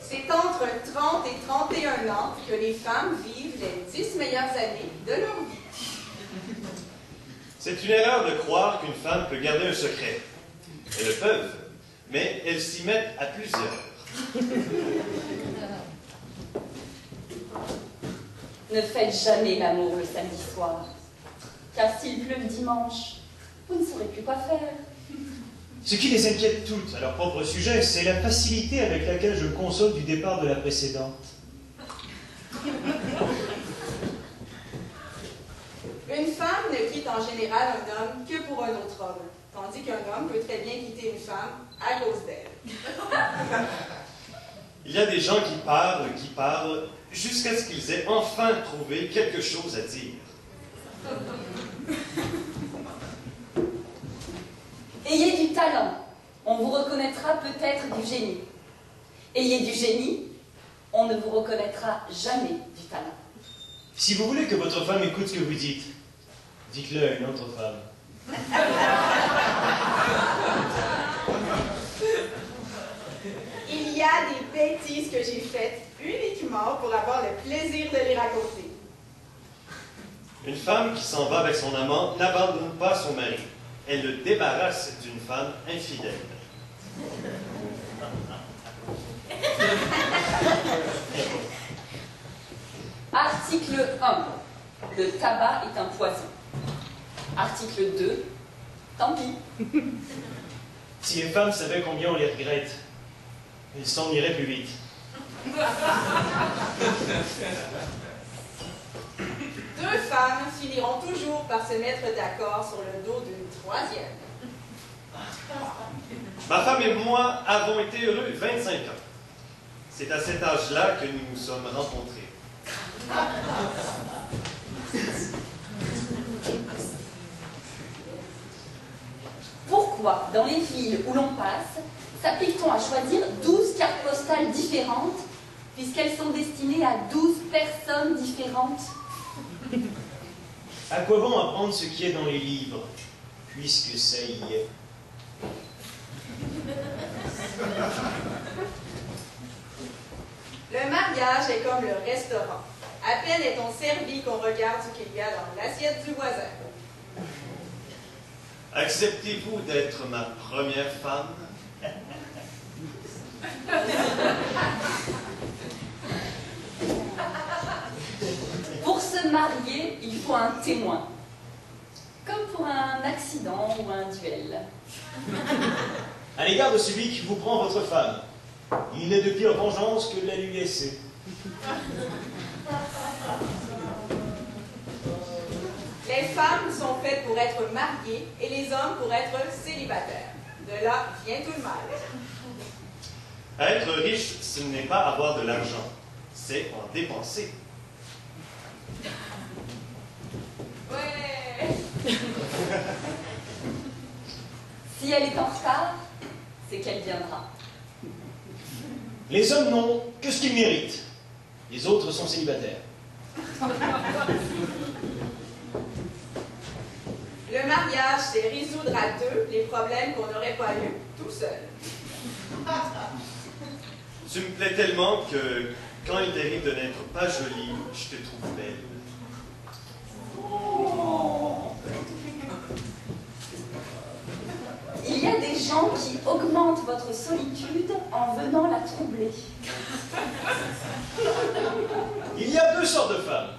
C'est entre 30 et 31 ans que les femmes vivent les 10 meilleures années de leur vie. C'est une erreur de croire qu'une femme peut garder un secret. Elles le peuvent, mais elles s'y mettent à plusieurs. Ne faites jamais l'amour le samedi soir, car s'il pleut le dimanche, vous ne saurez plus quoi faire. Ce qui les inquiète toutes à leur propre sujet, c'est la facilité avec laquelle je me console du départ de la précédente. Une femme ne quitte en général un homme que pour un autre homme, tandis qu'un homme peut très bien quitter une femme à cause d'elle. Il y a des gens qui parlent, jusqu'à ce qu'ils aient enfin trouvé quelque chose à dire. Ayez du talent, on vous reconnaîtra peut-être du génie. Ayez du génie, on ne vous reconnaîtra jamais du talent. Si vous voulez que votre femme écoute ce que vous dites, dites-le à une autre femme. Il y a des bêtises que j'ai faites uniquement pour avoir le plaisir de les raconter. Une femme qui s'en va avec son amant n'abandonne pas son mari. Elle le débarrasse d'une femme infidèle. Article 1. Le tabac est un poison. Article 2. Tant pis. Si les femmes savaient combien on les regrette, elles s'en iraient plus vite. Deux femmes finiront toujours par se mettre d'accord sur le dos d'une troisième. Ma femme et moi avons été heureux 25 ans. C'est à cet âge-là que nous nous sommes rencontrés. Pourquoi, dans les villes où l'on passe, s'applique-t-on à choisir 12 cartes postales différentes, puisqu'elles sont destinées à 12 personnes différentes? À quoi bon apprendre ce qui est dans les livres, puisque ça y est? Le mariage est comme le restaurant. À peine est-on servi qu'on regarde ce qu'il y a dans l'assiette du voisin. Acceptez-vous d'être ma première femme? Pour se marier, il faut un témoin. Comme pour un accident ou un duel. À l'égard de celui qui vous prend votre femme, il n'est de pire vengeance que de la lui laisser. Les femmes sont faites pour être mariées et les hommes pour être célibataires. De là vient tout le mal. Être riche, ce n'est pas avoir de l'argent, c'est en dépenser. Ouais. Si elle est en retard, c'est qu'elle viendra. Les hommes n'ont que ce qu'ils méritent. Les autres sont célibataires. Le mariage, c'est résoudre à deux les problèmes qu'on n'aurait pas eu tout seul. Tu me plais tellement que quand il t'arrive de n'être pas jolie, je te trouve belle. Il y a des gens qui augmentent votre solitude en venant la troubler. Il y a deux sortes de femmes.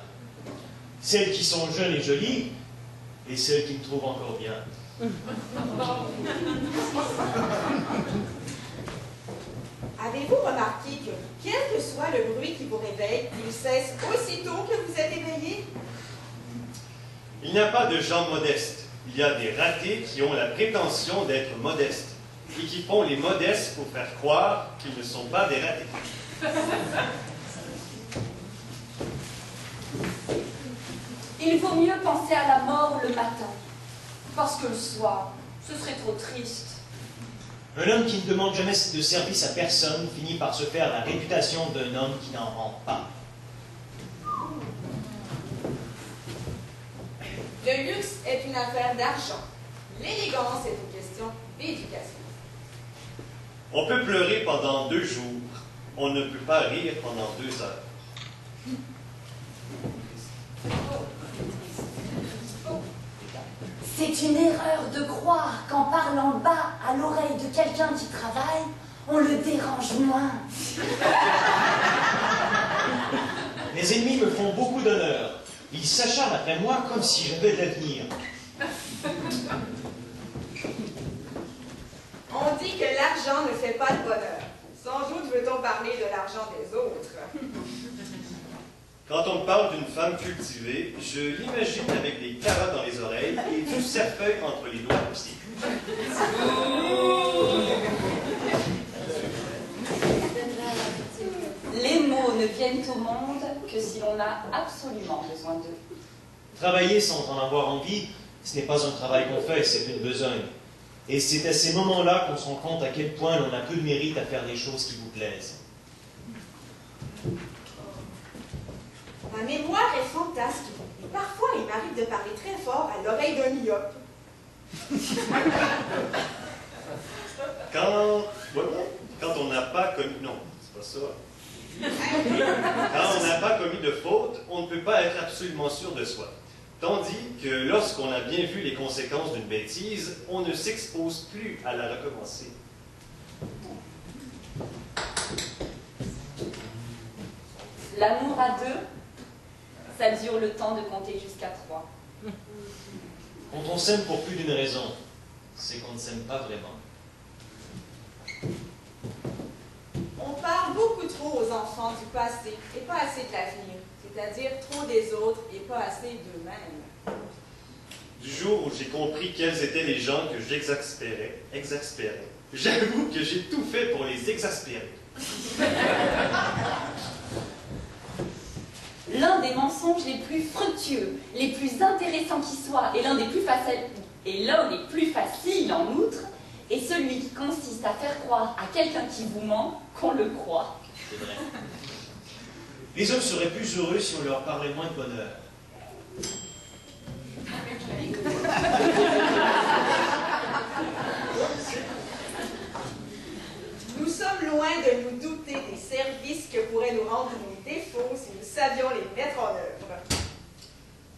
Celles qui sont jeunes et jolies, et celles qui me trouvent encore bien. Avez-vous remarqué que, quel que soit le bruit qui vous réveille, il cesse aussitôt que vous êtes éveillé? Il n'y a pas de gens modestes. Il y a des ratés qui ont la prétention d'être modestes et qui font les modestes pour faire croire qu'ils ne sont pas des ratés. Il vaut mieux penser à la mort le matin, parce que le soir, ce serait trop triste. Un homme qui ne demande jamais de service à personne finit par se faire la réputation d'un homme qui n'en rend pas. Le luxe est une affaire d'argent. L'élégance est une question d'éducation. On peut pleurer pendant 2 jours. On ne peut pas rire pendant 2 heures. C'est une erreur de croire qu'en parlant bas à l'oreille de quelqu'un qui travaille, on le dérange moins. Mes ennemis me font beaucoup d'honneur. Ils s'acharnent après moi comme si j'avais de l'avenir. On dit que l'argent ne fait pas le bonheur. Sans doute veut-on parler de l'argent des autres. Quand on me parle d'une femme cultivée, je l'imagine avec des carottes dans les oreilles et du cerfeuil entre les doigts aussi. Les mots ne viennent au monde que si l'on a absolument besoin d'eux. Travailler sans en avoir envie, ce n'est pas un travail qu'on fait, c'est une besogne. Et c'est à ces moments-là qu'on se rend compte à quel point l'on a peu de mérite à faire des choses qui vous plaisent. Ma mémoire est fantasque, et parfois il m'arrive de parler très fort à l'oreille d'un myope. Quand on n'a pas commis... Non, c'est pas ça. Quand on n'a pas commis de faute, on ne peut pas être absolument sûr de soi. Tandis que lorsqu'on a bien vu les conséquences d'une bêtise, on ne s'expose plus à la recommencer. L'amour à deux, ça dure le temps de compter jusqu'à 3. Quand on s'aime pour plus d'une raison, c'est qu'on ne s'aime pas vraiment. On parle beaucoup trop aux enfants du passé et pas assez de l'avenir, c'est-à-dire trop des autres et pas assez d'eux-mêmes. Du jour où j'ai compris quels étaient les gens que j'exaspérais, j'avoue que j'ai tout fait pour les exaspérer. L'un des mensonges les plus fructueux, les plus intéressants qui soient, et l'un des plus faciles en outre, et celui qui consiste à faire croire à quelqu'un qui vous ment qu'on le croit. C'est vrai. Les hommes seraient plus heureux si on leur parlait moins de bonheur. Nous sommes loin de nous douter des services que pourraient nous rendre nos défauts si nous savions les mettre en œuvre.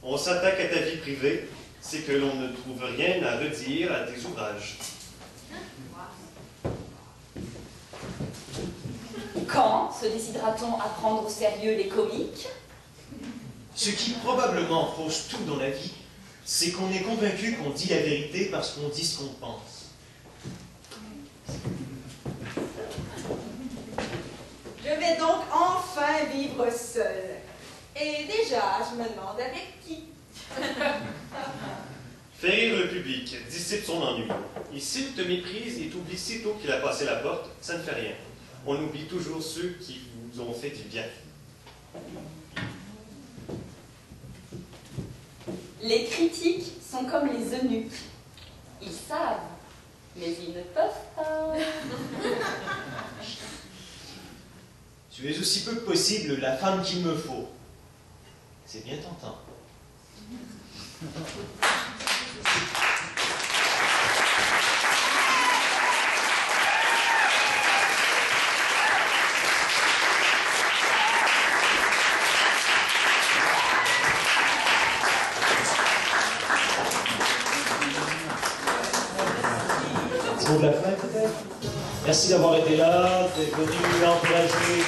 On s'attaque à ta vie privée, c'est que l'on ne trouve rien à redire à tes ouvrages. Quand se décidera-t-on à prendre au sérieux les comiques? Ce qui probablement fausse tout dans la vie, c'est qu'on est convaincu qu'on dit la vérité parce qu'on dit ce qu'on pense. Je vais donc enfin vivre seule. Et déjà, je me demande avec qui. Fais rire le public, dissipe son ennui. Et s'il te méprise et t'oublie sitôt qu'il a passé la porte, ça ne fait rien. On oublie toujours ceux qui vous ont fait du bien. Les critiques sont comme les eunuques. Ils savent, mais ils ne peuvent pas. Tu es aussi peu que possible la femme qu'il me faut. C'est bien tentant. C'est bon de la fin peut-être? Merci d'avoir été là, d'être venu encourager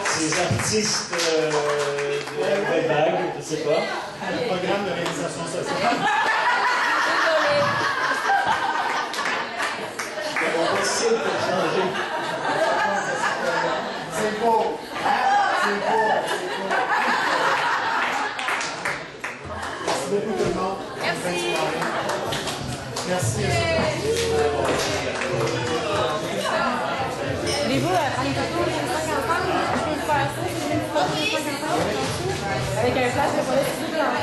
ces artistes de la nouvelle vague, je ne sais pas. Le programme de réalisation sociale. On va essayer de changer. C'est beau! Hein? C'est beau! Merci beaucoup tout le monde. Merci. Merci. Voulez-vous prendre une photo de 5 ensemble? Je peux vous faire ça, c'est une photo de 5 ensemble, avec un flash de police tout dans le